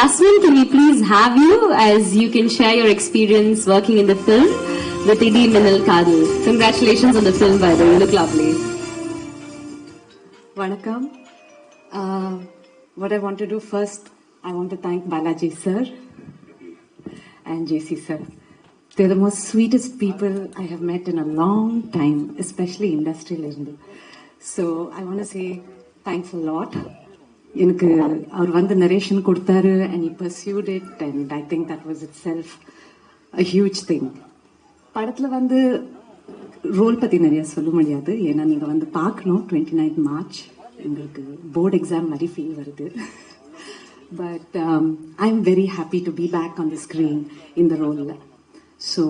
Yasmin, can we please have you as you can share your experience working in the film with Idi Minal Kadal. Congratulations on the film, by the way. You look lovely. Vanakkam. What I want to do first, I want to thank Balaji sir and JC sir. They're the most sweetest people I have met in a long time, especially industrial. So I want to say thanks a lot. எனக்கு அவர் வந்து narration கொடுத்தாரு and he pursued it and I think that was itself a huge thing. படத்துல வந்து role பத்தி நிறைய சொல்ல முடியாது, ஏன்னா நீங்க வந்து பார்க்கணும். 29 மார்ச் எங்களுக்கு போர்டு எக்ஸாம் மாதிரி ஃபீல் வருது. But I am very happy to be back on the screen இந்த ரோலில். So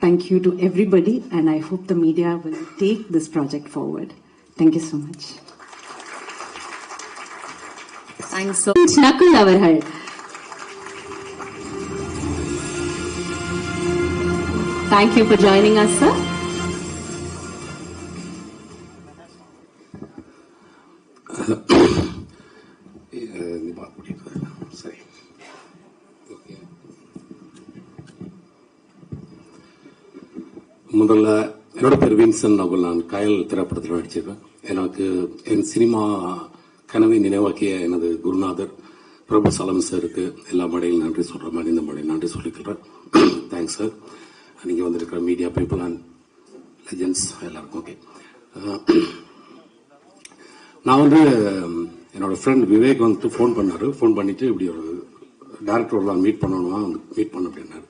thank you to everybody and I hope the media will take this project forward. Thank you so much. Thanks so much, Nakul அவர்கள். Thank you for joining us, sir. முதல்ல என்னோட பேர் Vinson Nakul. நான் கயல் திரைப்படத்தில் நடிச்சிருக்கேன். எனக்கு என் சினிமா கனவை நினைவாக்கிய எனது குருநாதர் பிரபு சலம் சாருக்கு எல்லா மடையிலும் நன்றி சொல்ற மாதிரி இந்த மடையில் நன்றி சொல்லிக்கிறேன். Thanks sir. நீங்க வந்திருக்கிற மீடியா பீப்புள் அண்ட் லெஜெண்ட்ஸ் எல்லாருக்கும் ஓகே. நான் வந்து என்னோட ஃப்ரெண்ட் விவேக் வந்துட்டு ஃபோன் பண்ணாரு. ஃபோன் பண்ணிட்டு இப்படி ஒரு டேரக்டரோட மீட் பண்ணணுமா, மீட் பண்ண அப்படின்னாரு.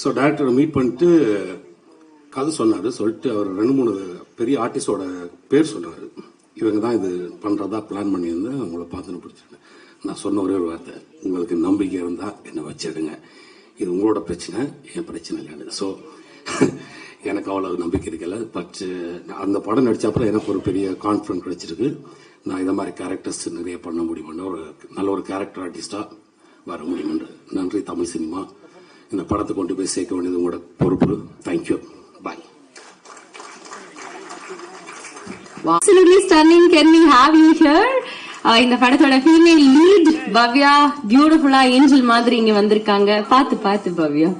ஸோ டேரக்டரை மீட் பண்ணிட்டு கதை சொன்னாரு. சொல்லிட்டு அவர் 2-3 பெரிய ஆர்டிஸ்டோட பேர் சொன்னாரு. இவங்க தான் இது பண்றதா பிளான் பண்ணியிருந்தேன், உங்களை பார்த்துன்னு பிடிச்சிருந்தேன். நான் சொன்ன ஒரே ஒரு வார்த்தை, உங்களுக்கு நம்பிக்கை இருந்தா என்ன வச்சிடுங்க, இது உங்களோட பிரச்சனை, என் பிரச்சனை இல்லைன்னு. ஸோ எனக்கு அவ்வளவு நம்பிக்கை இருக்கல. பட் அந்த படம் நடிச்ச அப்புறம் எனக்கு ஒரு பெரிய கான்ஃபிடன்ஸ் கிடைச்சிருக்கு. நான் இந்த மாதிரி கேரக்டர்ஸ் நிறைய பண்ண முடியுமென்று, ஒரு நல்ல ஒரு கேரக்டர் ஆர்டிஸ்டா வர முடியுமென்று. நன்றி தமிழ் சினிமா. இந்த படத்தை கொண்டு போய் சேர்க்க வேண்டியது உங்களோட பொறுப்பு. Thank you. Bye. Absolutely stunning. Can we have you here? இந்த படத்தோட ஃபீமேல் லீட் பவ்யா பியூட்டிஃபுல்லா ஏஞ்சல் மாதிரி இங்க வந்திருக்காங்க. பார்த்து Bhavya.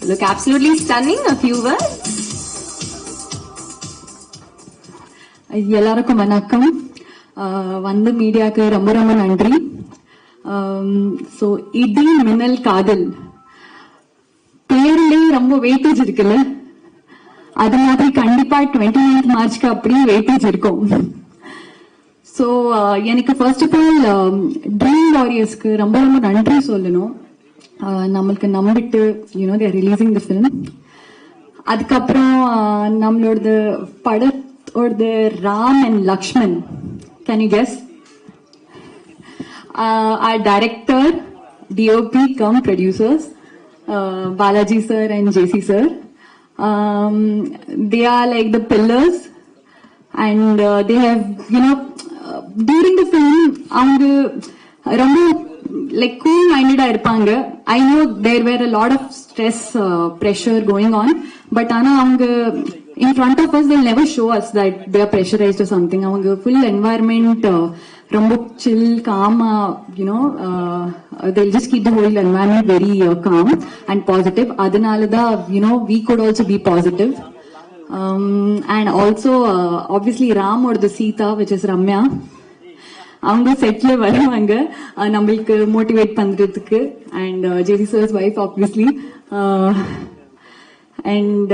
Look absolutely stunning. A few words. எல்லாருக்கும் வணக்கம். வந்து மீடியாக்கு ரொம்ப ரொம்ப நன்றி. ஸோ இடி மின்னல் காதல் பேர்லயே ரொம்ப வெயிட்டேஜ் இருக்குல்ல, அது மாதிரி கண்டிப்பா 29 மார்ச்க்கு அப்படியே வெயிட்டேஜ் இருக்கும். ஸோ எனக்கு ஃபர்ஸ்ட் ஆஃப் ஆல் ட்ரீம் வாரியர்ஸ்க்கு ரொம்ப ரொம்ப நன்றி சொல்லணும். நம்மளுக்கு நம்பிட்டு தேர் ரிலீசிங் தி ஃபிலிம். அதுக்கப்புறம் நம்மளோட படத்தோட Ram and Lakshman, can you guess? our director, DOP cum producers, Balaji sir and JC sir. They are like the pillars and they have during the film அவங்க ரொம்ப like cool minded ஆ இருப்பாங்க. I know there were a lot of stress, pressure going on, but ஆனா அவங்க in front of us they'll never show us that they are pressurized or something. அவங்க full environment ரொம்ப chill, calm, they'll just keep the whole environment very calm and positive. Adanalada, we could also be positive. And also, obviously, Ram or the Sita, which is Ramya, அவங்க செட்ல வருவாங்க நம்மளுக்கு motivate பண்றதுக்கு. And JC sir's wife obviously. And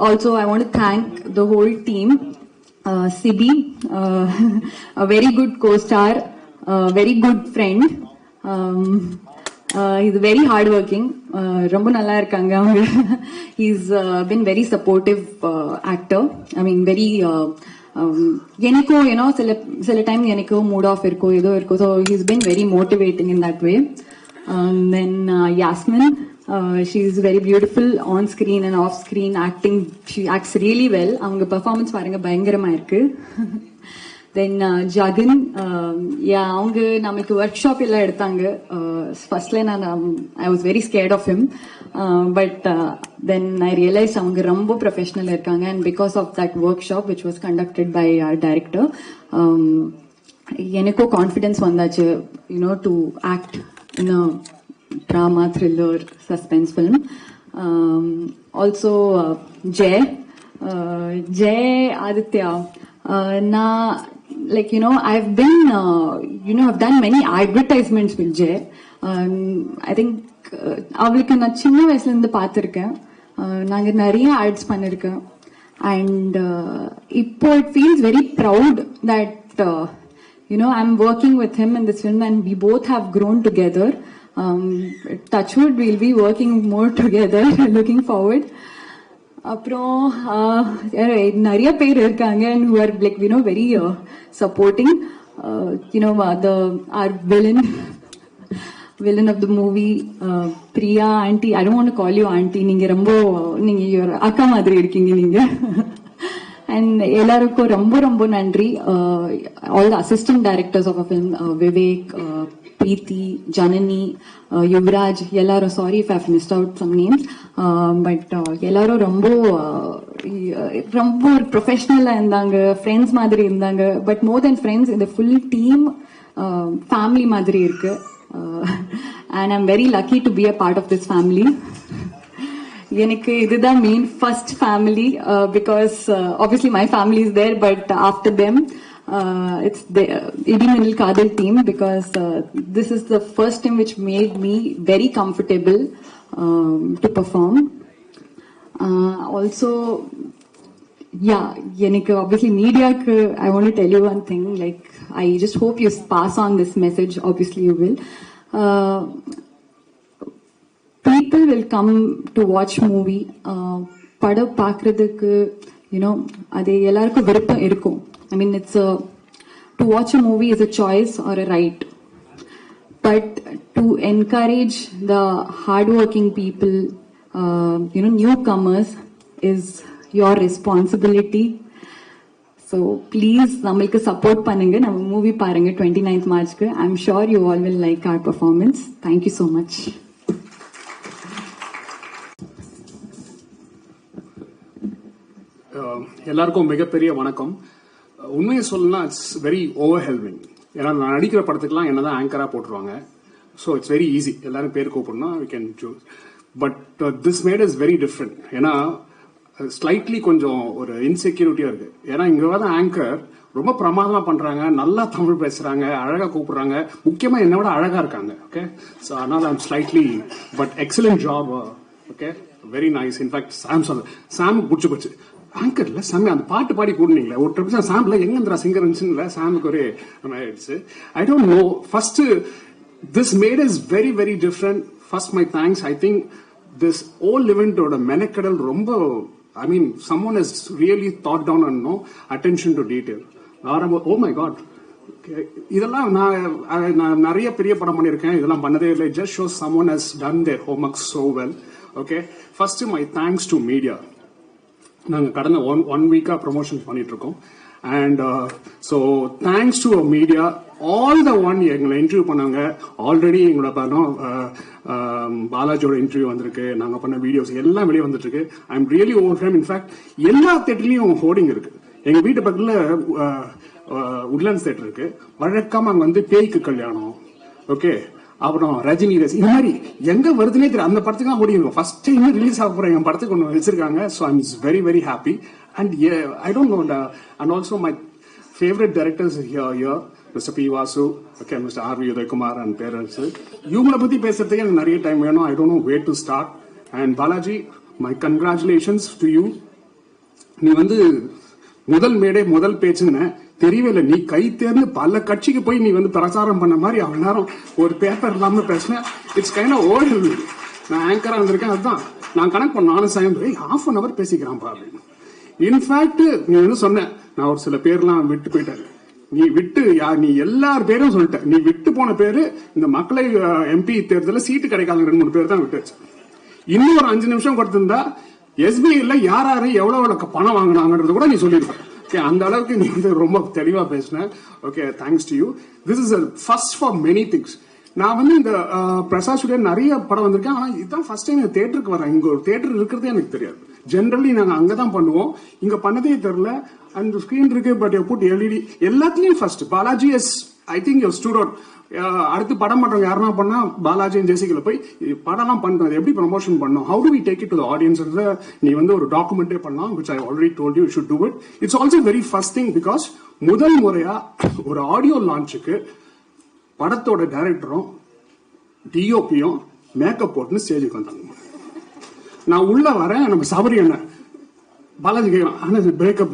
also I want to thank the whole team. Sibi, a very good co-star, very good friend. He's very hardworking. ரொம்ப நல்லா இருக்காங்க அவங்க. He's been very supportive actor. I mean very எனக்கும் சில time எனக்கு mood of இருக்கும், ஏதோ இருக்கும். So he's been very motivating in that way. Then Yasmin, she's very beautiful on screen and off screen. Acting, she acts really well. அவங்க performance பாருங்க, பயங்கரமா இருக்கு. Then Jagan, அவங்க நமக்கு ஒர்க் ஷாப் எல்லாம் எடுத்தாங்க. ஃபர்ஸ்ட்ல I was very scared of him, but then I realized அவங்க ரொம்ப ப்ரொஃபஷனல் இருக்காங்க. And because of that workshop which was conducted by our director, எனக்கும் கான்ஃபிடன்ஸ் வந்தாச்சு, to act in a drama, thriller, suspense film. Also Jai Aditya, நான் I've been, I've done many advertisements with Jay. I think அவளுக்கு நான் சின்ன வயசுல இருந்து பார்த்திருக்கேன், நாங்க நிறைய ஆட்ஸ் பண்ணிருக்கேன். And இப்போ it feels very proud that I'm working with him in this film and we both have grown together. Touchwood, we'll be working more together. Looking forward. அப்புறம் நிறைய பேர் இருக்காங்க and who are very supporting. Our villain of the movie, Priya auntie. I don't want to call you auntie. நீங்க அக்கா மாதிரி இருக்கீங்க நீங்க. And எல்லாருக்கும் ரொம்ப நன்றி. All the assistant directors of a film, Vivek, Preeti, Janani, Yuvraj, எல்லாரும், sorry if I've missed out some names, but எல்லாரும் ரொம்ப ப்ரொஃபஷனலா இருந்தாங்க, ஃப்ரெண்ட்ஸ் மாதிரி இருந்தாங்க. பட் மோர் தென் ஃப்ரெண்ட்ஸ், இந்த ஃபுல் டீம் ஃபேமிலி மாதிரி இருக்கு. And I'm very lucky to be a part of this family. எனக்கு இதுதான் main first family, because obviously my family is there, but after them it's the Idimanil Kadal team, because this is the first team which made me very comfortable to perform. Also, எனக்கு obviously media, I want to tell you one thing, I just hope you pass on this message. Obviously you will. People will come to watch movie. படம் பார்க்கறதுக்கு அது எல்லாருக்கும் விருப்பம் இருக்கும். I mean, to watch a movie is a choice or a right. But to encourage the hardworking people, newcomers, is your responsibility. So please, namalku support pannunga, nam movie parunga 29th March ku. I'm sure you all will like our performance. Thank you so much. எல்லாருக்கும் மிகப்பெரிய வணக்கம். உண்மையை சொல்லணும்னா it's very ஓவர்ஹெல்மிங். ஏன்னா நான் நடிக்கிற படத்துக்குலாம் என்னதான் ஆங்கரா போட்டுருவாங்க. ஸோ இட்ஸ் வெரி ஈஸி, எல்லாரும் பேர் கூப்பிடணும், we can choose. But this mat is very different. ஏன்னா ஸ்லைட்லி கொஞ்சம் ஒரு இன்செக்யூரிட்டியா இருக்கு. ஏன்னா இங்க வர ஆங்கர் ரொம்ப பிரமாதமா பண்றாங்க, நல்லா தமிழ் பேசுறாங்க, அழகா கூப்பிடுறாங்க, முக்கியமா என்னை விட அழகா இருக்காங்க. ஓகே, ஸோ அதனால I'm slightly, but excellent job. Okay, very nice. In fact சாமுக்கு பிடிச்சி போச்சு. ஆங்கர்ல சாமி அந்த பாட்டு பாடி கூடுனீங்களே ஒரு ட்ரிப், சாம்ல எங்க இருந்தா சிங்கர் இருந்துச்சுன்னு சாமுக்கு ஒரே ஆயிடுச்சு. I don't know. First this mat is very very different. First my thanks. I think this whole இவெண்டோட மெனக்கடல் ரொம்ப, I mean, someone has really thought down and no attention to detail. Oh my God. இதெல்லாம் நான் நிறைய பெரிய படம் பண்ணிருக்கேன், இதெல்லாம் பண்ணதே இல்லை. Just shows someone has done their homework so well. Okay, first my thanks to media. நாங்க கடந்த one week ப்ரொமோஷன் பண்ணிட்டு இருக்கோம். And so thanks to our media, all the one எங்களை இன்டர்வியூ பண்ணாங்க. ஆல்ரெடி எங்களோட பாலாஜியோட இன்டர்வியூ வந்திருக்கு, நாங்க பண்ண வீடியோஸ் எல்லாம் வெளியே வந்துட்டு இருக்கு. ஐ எம் ரியலி ஓவர். இன்ஃபேக்ட் எல்லா தேட்டர்லயும் ஹோர்டிங் இருக்கு. எங்க வீட்டு பக்கத்துல உட்லாண்ட்ஸ் தேட்டர் இருக்கு. வழக்கமா அங்க வந்து பேய்க்கு கல்யாணம், ஓகே, அப்புறம் ரஜினி ரேஸ், இந்த மாதிரி எங்க வருதுன்னே தெரியும். அந்த படத்துக்கு தான் ஓடிங்க. ஃபர்ஸ்ட் டைம் ரிலீஸ் ஆக போற எங்க படத்துக்கு ஒன்று வச்சிருக்காங்க. So I am very very happy. And I don't know, and also my favourite directors here, mister P Vasu, okay, mister R V Udhayakumar and parents. இவங்களை பத்தி பேசுறதுக்கு எனக்கு நிறைய டைம் வேணும். I don't know where to start. And Balaji, my congratulations to you. நீ வந்து முதல் மேடை முதல் பேச்சுன்னு தெரியவே இல்லை. நீ கை தேர்ந்து பல கட்சிக்கு போய் நீ வந்து பிரச்சாரம் பண்ண மாதிரி அவ்வளவு நேரம் ஒரு பேப்பர் இல்லாம பேசினேன். It's kind of old. நான் ஆங்கரா இருந்திருக்கேன், அதுதான் நான் கனெக்ட் பண்ண. நானும் சாயம் half an hour பேசிக்கிறான் அப்படின்னு. இன்ஃபேக்ட் நீ வந்து சொன்ன, நான் ஒரு சில பேர்லாம் விட்டு போயிட்டாரு. நீ விட்டு நீ எல்லார் பேரும் சொல்லிட்ட. நீ விட்டு போன பேரு இந்த மக்களை எம்பி தேர்தலில் சீட்டு கிடைக்காத 2-3 பேர் தான் விட்டுச்சு. இன்னும் ஒரு 5 நிமிஷம் கொடுத்திருந்தா எஸ்பிஐல யாரு எவ்வளவு பணம் வாங்கினாங்கன்றது கூட நீ சொல்லிருக்க. அந்த அளவுக்கு நீ வந்து ரொம்ப தெளிவா பேசின. Okay, thanks to you. This is first for many things. நான் வந்து இந்த பிரசாத் ஸ்டுடியோ நிறைய படம் வந்திருக்கேன், ஆனா இதுதான் ஃபர்ஸ்ட் டைம் தியேட்டருக்கு வரேன். இங்க ஒரு தியேட்டர் இருக்கிறதே எனக்கு தெரியாது. ஜென்ரலி நாங்க அங்கதான் பண்ணுவோம், இங்க பண்ணதே தெரியல. அந்த ஸ்கிரீன் இருக்கு, பட் புட் எல்இடி எல்லாத்துலயும் first Balaji as I think you stood out. அடுத்து படம் பண்றவங்க யாருன்னா பண்ணா பாலாஜி ஜெசிகல போய் படம்லாம் பண்றது எப்படி ப்ரமோஷன் பண்ணோம், how do we take it to the audience, நீ வந்து ஒரு டாக்குமெண்டே பண்ணலாம், which I already told you should do it. It's also very first thing because முதல் முறையா ஒரு ஆடியோ லான்ச்சுக்கு படத்தோட டைரக்டரும் டிஓபியும் மேக்கப் போட்டுன்னு ஸ்டேஜுக்கு வந்தாங்க. நான் உள்ள வரேன், நம்ம சபரி என்ன பாலாஜி கேட்கலாம், ஆனா பிரேக்கப்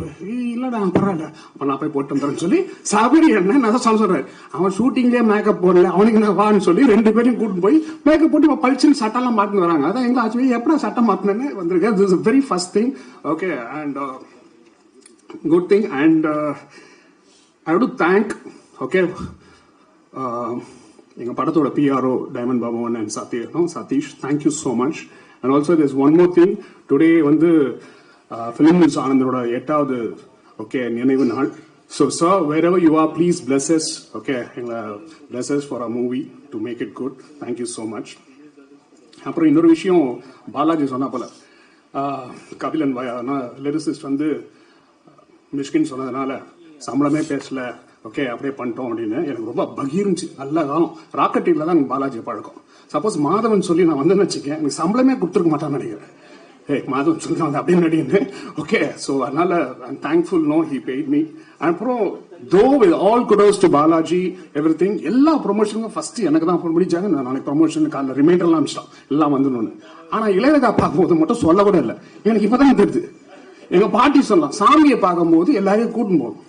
இல்லடா பரவாயில்ல, அப்ப நான் போய் போட்டு வந்துறேன்னு சொல்லி சபரி என்ன நான் சொல்றேன், அவன் ஷூட்டிங்லேயே மேக்கப் போடல, அவனுக்கு நான் வான்னு சொல்லி 2 பேரையும் கூட்டு போய் மேக்கப் போட்டு பளிச்சுன்னு சட்டெல்லாம் மாத்தின்னு வராங்க. அதான் எங்களை ஆச்சு எப்படா சட்டம் மாத்தினேன்னு வந்திருக்கேன். This is very first thing. Okay, and good thing. And I would thank okay எங்க படத்தோட பிஆர்ஓ டைமண்ட் பாபுவன் and Sathish, thank you so much. And also there's one more thing, today வந்து Film News ஆனந்தோட 8வது ஓகே நினைவு நாள். So sir, wherever you are, please bless us. Okay, bless us for our movie to make it good. Thank you so much. அப்புறம் இன்னொரு விஷயம் பாலாஜி சொன்னா போல, கபிலன் லிரிசிஸ்ட் வந்து மிஷ்கின் சொன்னதுனால சம்பளமே பேசல, ஓகே அப்படியே பண்ணிட்டோம் அப்படின்னு எனக்கு ரொம்ப பகீர்ந்துச்சு. நல்ல காலம் ராக்கெட்டில தான் எனக்கு பாலாஜி பழக்கம். சப்போஸ் மாதவன் சொல்லி நான் வந்து வச்சுக்கேன், எனக்கு சம்பளமே கொடுத்துருக்க மாட்டான்னு நினைக்கிறேன். மாதவன் சொல்லி வந்து அப்படின்னு நடிகன்னு. ஓகே, ஸோ அதனால I'm thankful, no he paid me. அப்புறம் though with all kudos to Balaji everything, எல்லா ப்ரொமோஷனுக்கும் ஃபர்ஸ்ட் எனக்கு தான் ஃபோன் பண்ணிச்சாங்க. நான் நாளைக்கு ப்ரொமோஷன் காலைல ரிமைண்டர்லாம் அனுப்பிச்சிட்டோம், எல்லாம் வந்துடணும்னு. ஆனா இளையராஜா பார்க்கும்போது மட்டும் சொல்ல கூட இல்லை, எனக்கு இப்பதான் தெரியுது. எங்க பாட்டி சொல்லலாம், சாமியை பார்க்கும்போது எல்லாரையும் கூட்டும் போகும்,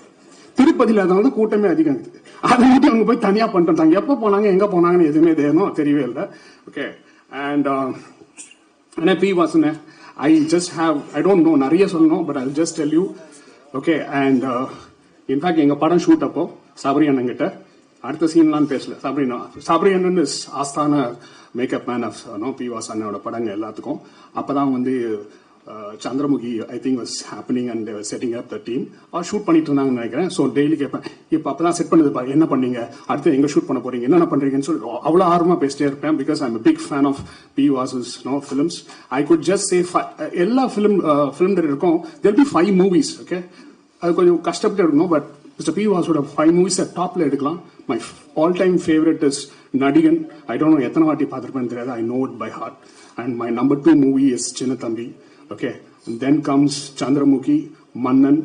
திருப்பதியில் அதனால கூட்டமே அதிகம் இருக்குது. அதை மட்டும் அவங்க போய் தனியா பண்ணிட்டாங்க. எப்போ போனாங்க எங்க போனாங்கன்னு எதுவுமே தெரியவே இல்லை. ஓகே, அண்ட் பி வாசன I just have, I don't know, நிறைய சொல்லணும், but I'll just tell you. Okay, and in fact, எங்க படம் ஷூட் அப்போ சபரி அண்ணன் கிட்ட அடுத்த சீன்லாம் பேசல. சபரி அண்ணன் இஸ் ஆஸ்தான makeup man of P Vasu அண்ணனோட படங்க எல்லாத்துக்கும். அப்பதான் வந்து Chandramukhi I think was happening and setting up the team shoot பண்ணிட்டு இருந்தாங்கன்னு நினைக்கிறேன். ஸோ டெய்லி கேட்பேன், இப்போ அப்பதான் செட் பண்ணது என்ன பண்ணீங்க, அடுத்து எங்க ஷூட் பண்ண போறீங்க, என்னென்ன பண்றீங்கன்னு சொல்லி அவ்வளோ ஆர்வமா பேசிட்டே இருப்பேன். Because I'm big fan of P Vasu's films. I could just say எல்லா ஃபிலிம் டைரக்டருக்கும் there'll be 5 movies. ஓகே, அது கொஞ்சம் கஷ்டப்பட்டு எடுக்கணும், பட் மிஸ்டர் பி வாஸோட 5 movies டாப்ல எடுக்கலாம். My all time favourite is Nadigan. I don't know எத்தனை வாட்டி பார்த்துருப்பேன்னு தெரியாது, I know it by heart. And my number 2 movie is Chinna Thambi. Okay, and then comes Chandramukhi, Mannan,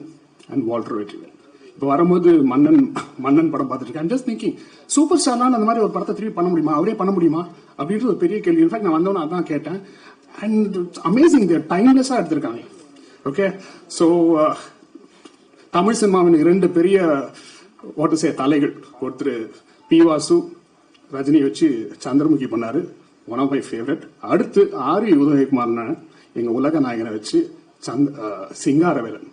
and Walter Vetrivel. இப்போ வரும்போது மன்னன் படம் பார்த்துட்டு இருக்கேன். ஜஸ்ட் திங்கிங், சூப்பர் ஸ்டார்லாம் அந்த மாதிரி ஒரு படத்தை திருப்பி பண்ண முடியுமா, அவரே பண்ண முடியுமா அப்படின்றது ஒரு பெரிய கேள்வி. இன்ஃபேக்ட் நான் வந்தவன அதான் கேட்டேன். அண்ட் அமேசிங், டைம்லெஸ்ஸா எடுத்திருக்காங்க. ஓகே, ஸோ தமிழ் சினிமாவின் 2 பெரிய தலைகள், ஒருத்தர் பி வாசு ரஜினி வச்சு சந்திரமுகி பண்ணாரு, ஒன் ஆஃப் மை ஃபேவரட். அடுத்து ஆர் உதயகுமார் எங்க உலக நாயகனை வச்சு சிங்காரவேலன்.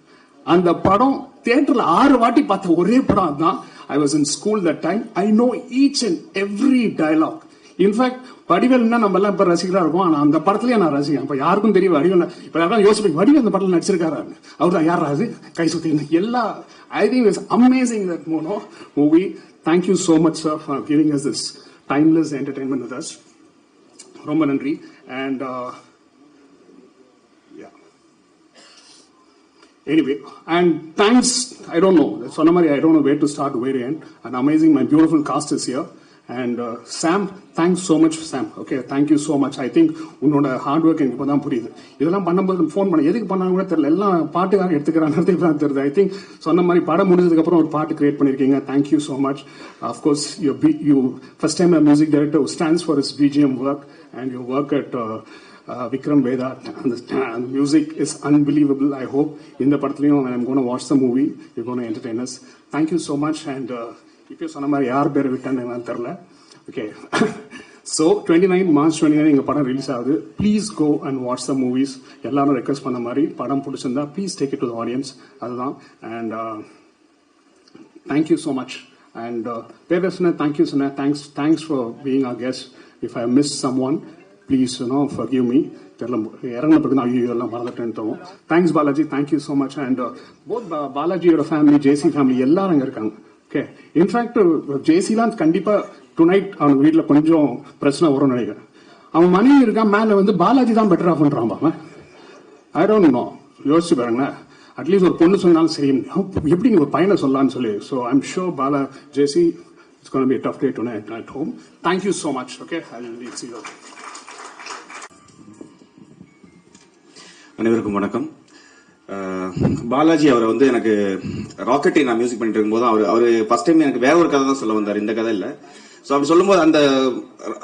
அந்த படம் தியேட்டர்ல 6 வாட்டி பார்த்த ஒரே படம் அதுதான். I was in school that time. I know each and every dialogue. In fact வடிவேல்னா நம்ம எல்லாம் இப்ப ரசிகரா இருக்கும், ஆனா அந்த படத்துலயே நான் ரசிகன். இப்ப யாருக்கும் தெரியும் வடிவேல். இப்ப யாரும் யோசிப்பீங்க, வடிவேல் அந்த படத்துல நடிச்சிருக்காரு, அவர் தான் யார் அது கை சுத்தி எல்லா. I think it's amazing that movie. Thank you so much sir for giving us this timeless entertainment with us. ரொம்ப நன்றி. And anyway, and thanks, I don't know, Sonamari, I don't know where to start, where to end. And amazing, my beautiful cast is here. And Sam, thanks so much Sam. Okay, thank you so much. I think உன்னோட hard work எனக்கு இப்பதான் புரியுது. இதெல்லாம் பண்ணும்போது phone பண்ண எதுக்கு பண்ணாங்க கூட தெரியல, எல்லாம் பாட்டுக்காக எடுத்துக்கிறாங்க தெரியுது. ஐ திங்க் சொன்ன மாதிரி படம் முடிஞ்சதுக்கு அப்புறம் ஒரு பாட்டு கிரியேட் பண்ணிருக்கீங்க. Thank you so much. Of course you first time a music director who stands for his BGM work, and you work at Vikram Veda, and the music is unbelievable. I hope in the படத்துலயும் when I'm going to watch the movie, you're going to entertain us. Thank you so much. And இப்போ சொன்ன மாதிரி யார் பேர் விட்டான்னு தெரியல. Okay, so 29 March 29 எங்க படம் release ஆகுது. Please go and watch the movies. எல்லாரும் ரெக்வஸ்ட் பண்ண மாதிரி படம் பிடிச்சிருந்தா please take it to the audience. அதுதான். And thank you so much. And பேர் சொன்ன தேங்க்யூ சொன்ன thanks for being our guest. If I miss someone, please forgive me. இறங்கின பிறகு தான் ஐயோ எல்லாம் மறந்துட்டேன்னு தோணும். Thanks Balaji, thank you so much. And both பாலாஜியோட ஃபேமிலி, ஜேசி ஃபேமிலி எல்லாரும் அங்கே இருக்காங்க. ஓகே, இன்ஃபேக்ட் ஜேசிலாம் கண்டிப்பா டுநைட் அவனுக்கு வீட்டில் கொஞ்சம் பிரச்சனை வரும்னு நினைக்கிறேன். அவன் மனைவி இருக்கான் மேல வந்து பாலாஜி தான் பெட்டரா பண்றான். அவன் ஐ டோன்ட் நோ, யோசிச்சு பாருங்க. அட்லீஸ்ட் ஒரு பொண்ணு சொன்னாலும் சரி, எப்படி நீங்க ஒரு பையனை சொல்லலாம்னு சொல்லி. So I'm sure Bala, JC, it's gonna be a tough day tonight at home. Thank you so much. Okay, I will see you. அனைவருக்கும் வணக்கம். பாலாஜி அவரை வந்து எனக்கு ராக்கெட்டை நான் மியூசிக் பண்ணிட்டு இருக்கும்போது அவரு ஃபர்ஸ்ட் டைம் எனக்கு வேற ஒரு கதை தான் சொல்ல வந்தார், இந்த கதை இல்ல. ஸோ அப்படி சொல்லும்போது அந்த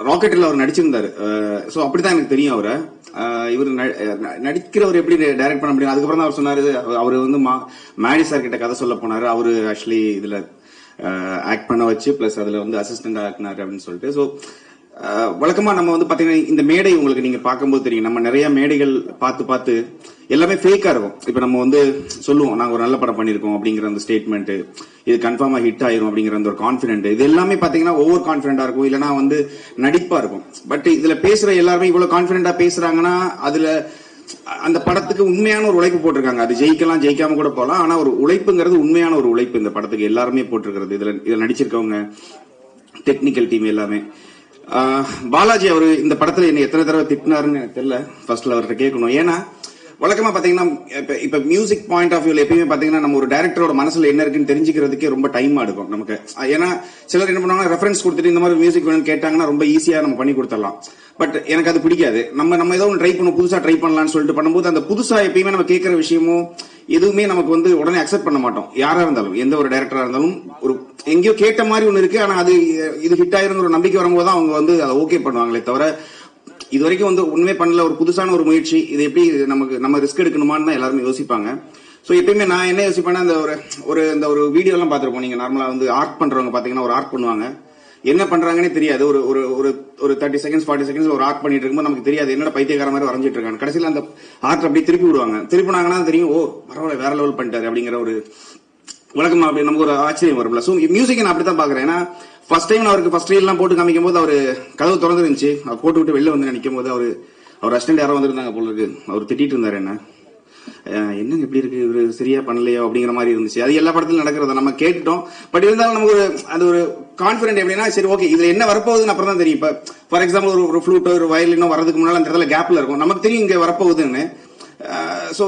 ராக்கெட்டில் அவர் நடிச்சிருந்தாரு. ஸோ அப்படித்தான் எனக்கு தெரியும் அவரை. இவர் நடிக்கிறவர் எப்படி டைரக்ட் பண்ண முடியும். அதுக்கப்புறம் தான் அவர் சொன்னாரு, அவர் வந்து மேடி சார் கிட்ட கதை சொல்ல போனாரு. அவரு ஆக்சுவலி இதுல ஆக்ட் பண்ண வச்சு பிளஸ் அதுல வந்து அசிஸ்டன்ட் ஆக்குனாரு அப்படின்னு சொல்லிட்டு. ஸோ வழக்கமா நம்ம வந்து பாத்தீங்கன்னா இந்த மேடை உங்களுக்கு நீங்க பார்க்கும்போது தெரியும், நம்ம நிறைய மேடைகள் பார்த்து எல்லாமே ஃபேக்கா இருக்கும். இப்ப நம்ம வந்து சொல்லுவோம், நாங்க ஒரு நல்ல படம் பண்ணிருக்கோம் அப்படிங்கிற அந்த ஸ்டேட்மெண்ட், இது கன்ஃபார்மா ஹிட் ஆயிரும் அப்படிங்கிற அந்த ஒரு கான்பிடென்ட், இது எல்லாமே பாத்தீங்கன்னா ஓவர் கான்பிடென்டா இருக்கும், இல்லைன்னா வந்து நடிப்பா இருக்கும். பட் இதுல பேசுற எல்லாருமே இவ்வளவு கான்பிடென்டா பேசுறாங்கன்னா அதுல அந்த படத்துக்கு உண்மையான ஒரு உழைப்பு போட்டிருக்காங்க. அது ஜெயிக்கலாம் ஜெயிக்காம கூட போகலாம், ஆனா ஒரு உழைப்புங்கிறது உண்மையான ஒரு உழைப்பு இந்த படத்துக்கு எல்லாருமே போட்டிருக்கிறது. இதுல நடிச்சிருக்கவங்க, டெக்னிக்கல் டீம் எல்லாமே. பாலாஜி அவரு இந்த படத்துல என்ன எத்தனை தடவை திட்டினாருன்னு எனக்கு தெரியல, ஃபர்ஸ்ட்ல அவர்கிட்ட கேட்கணும். ஏன்னா வழக்கமா பாத்தீங்கன்னா இப்ப மியூசிக் பாயிண்ட் ஆஃப் வியூல எப்பயுமே பாத்தீங்கன்னா நம்ம ஒரு டைரக்டரோட மனசுல என்ன இருக்குன்னு தெரிஞ்சுக்கிறதுக்கே ரொம்ப டைம் எடுக்கும் நமக்கு. ஏன்னா சிலர் என்ன பண்ணுவாங்க, ரெஃபரன்ஸ் கொடுத்துட்டு இந்த மாதிரி மியூசிக் வேணும்னு கேட்டாங்கன்னா ரொம்ப ஈஸியா நம்ம பண்ணி கொடுத்துடலாம். பட் எனக்கு அது பிடிக்காது. நம்ம ஏதோ ஒன்று ட்ரை பண்ணுவோம், புதுசா ட்ரை பண்ணலாம்னு சொல்லிட்டு பண்ணும்போது அந்த புதுசா எப்பயுமே நம்ம கேட்கிற விஷயமும் எதுவுமே நமக்கு வந்து உடனே அக்செப்ட் பண்ண மாட்டோம். யாரா இருந்தாலும், எந்த ஒரு டைரக்டரா இருந்தாலும் ஒரு எங்கேயோ கேட்ட மாதிரி ஒண்ணு இருக்கு, ஆனா அது இது ஹிட் ஆயிருங்கிற ஒரு நம்பிக்கை வரும்போது அவங்க வந்து அதை ஓகே பண்ணுவாங்களே தவிர இது வரைக்கும் வந்து ஒண்ணுமே பண்ணல, ஒரு புதுசான ஒரு முயற்சி, இது எப்படி நம்ம ரிஸ்க் எடுக்கணுமான்னு தான் எல்லாருமே யோசிப்பாங்க. சோ எப்பயுமே நான் என்ன யோசிப்பேன்னா, இந்த ஒரு வீடியோ எல்லாம் பாத்துருப்போம். நீங்க நார்மலா வந்து ஆர்ட் பண்றவங்க பாத்தீங்கன்னா ஒரு ஆர்ட் பண்ணுவாங்க, என்ன பண்றாங்கன்னே தெரியாது. ஒரு 30 செகண்ட்ஸ் 40 செகண்ட்ஸ் ஒரு ஆர்ட் பண்ணிட்டு இருக்கும்போது நமக்கு தெரியாது என்னோட பைத்தியக்கார மாதிரி வரைஞ்சிட்டு இருக்காங்க. கடைசியில் அந்த ஆர்ட் அப்படியே திருப்பி விடுவாங்க. திருப்பினாங்கன்னா தெரியும், ஓ பரவாயில்ல வேற லெவல் பண்ணிட்டாரு அப்படிங்கிற ஒரு வழக்கமா அப்படி நமக்கு ஒரு ஆச்சரியம் வரும்ல. சோ மியூசிக் நான் அப்படித்தான் பாக்குறேன். ஏன்னா ஃபர்ஸ்ட் டைம் அவருக்கு ஃபர்ஸ்ட் ரீல் எல்லாம் போட்டு காமிக்கும் போது அவரு கதவு திறந்து இருந்துச்சு, அவர் போட்டு விட்டு வெளில வந்து நினைக்கும் போது அவர் அசிஸ்டன்ட் யாரோ வந்துருந்தாங்க போல இருக்கு, அவர் திட்டிட்டு இருந்தாரு என்ன எப்படி இருக்கு இவரு சரியா பண்ணலையோ அப்படிங்கிற மாதிரி இருந்துச்சு. அது எல்லா படத்திலும் நடக்கிறத நம்ம கேட்டுட்டோம். பட் இருந்தாலும் நமக்கு அது ஒரு கான்பிடென்ட் எப்படின்னா, சரி ஓகே இதுல என்ன வரப்போகுதுன்னு அப்புறம் தான் தெரியும். இப்ப ஃபார் எக்ஸாம்பிள் ஒரு ஃப்ளூட்டோ ஒரு வயலினோ வரதுக்கு முன்னால அந்த இடத்துல கேப்ல இருக்கும், நமக்கு தெரியும் இங்க வரப்போகுதுன்னு. சோ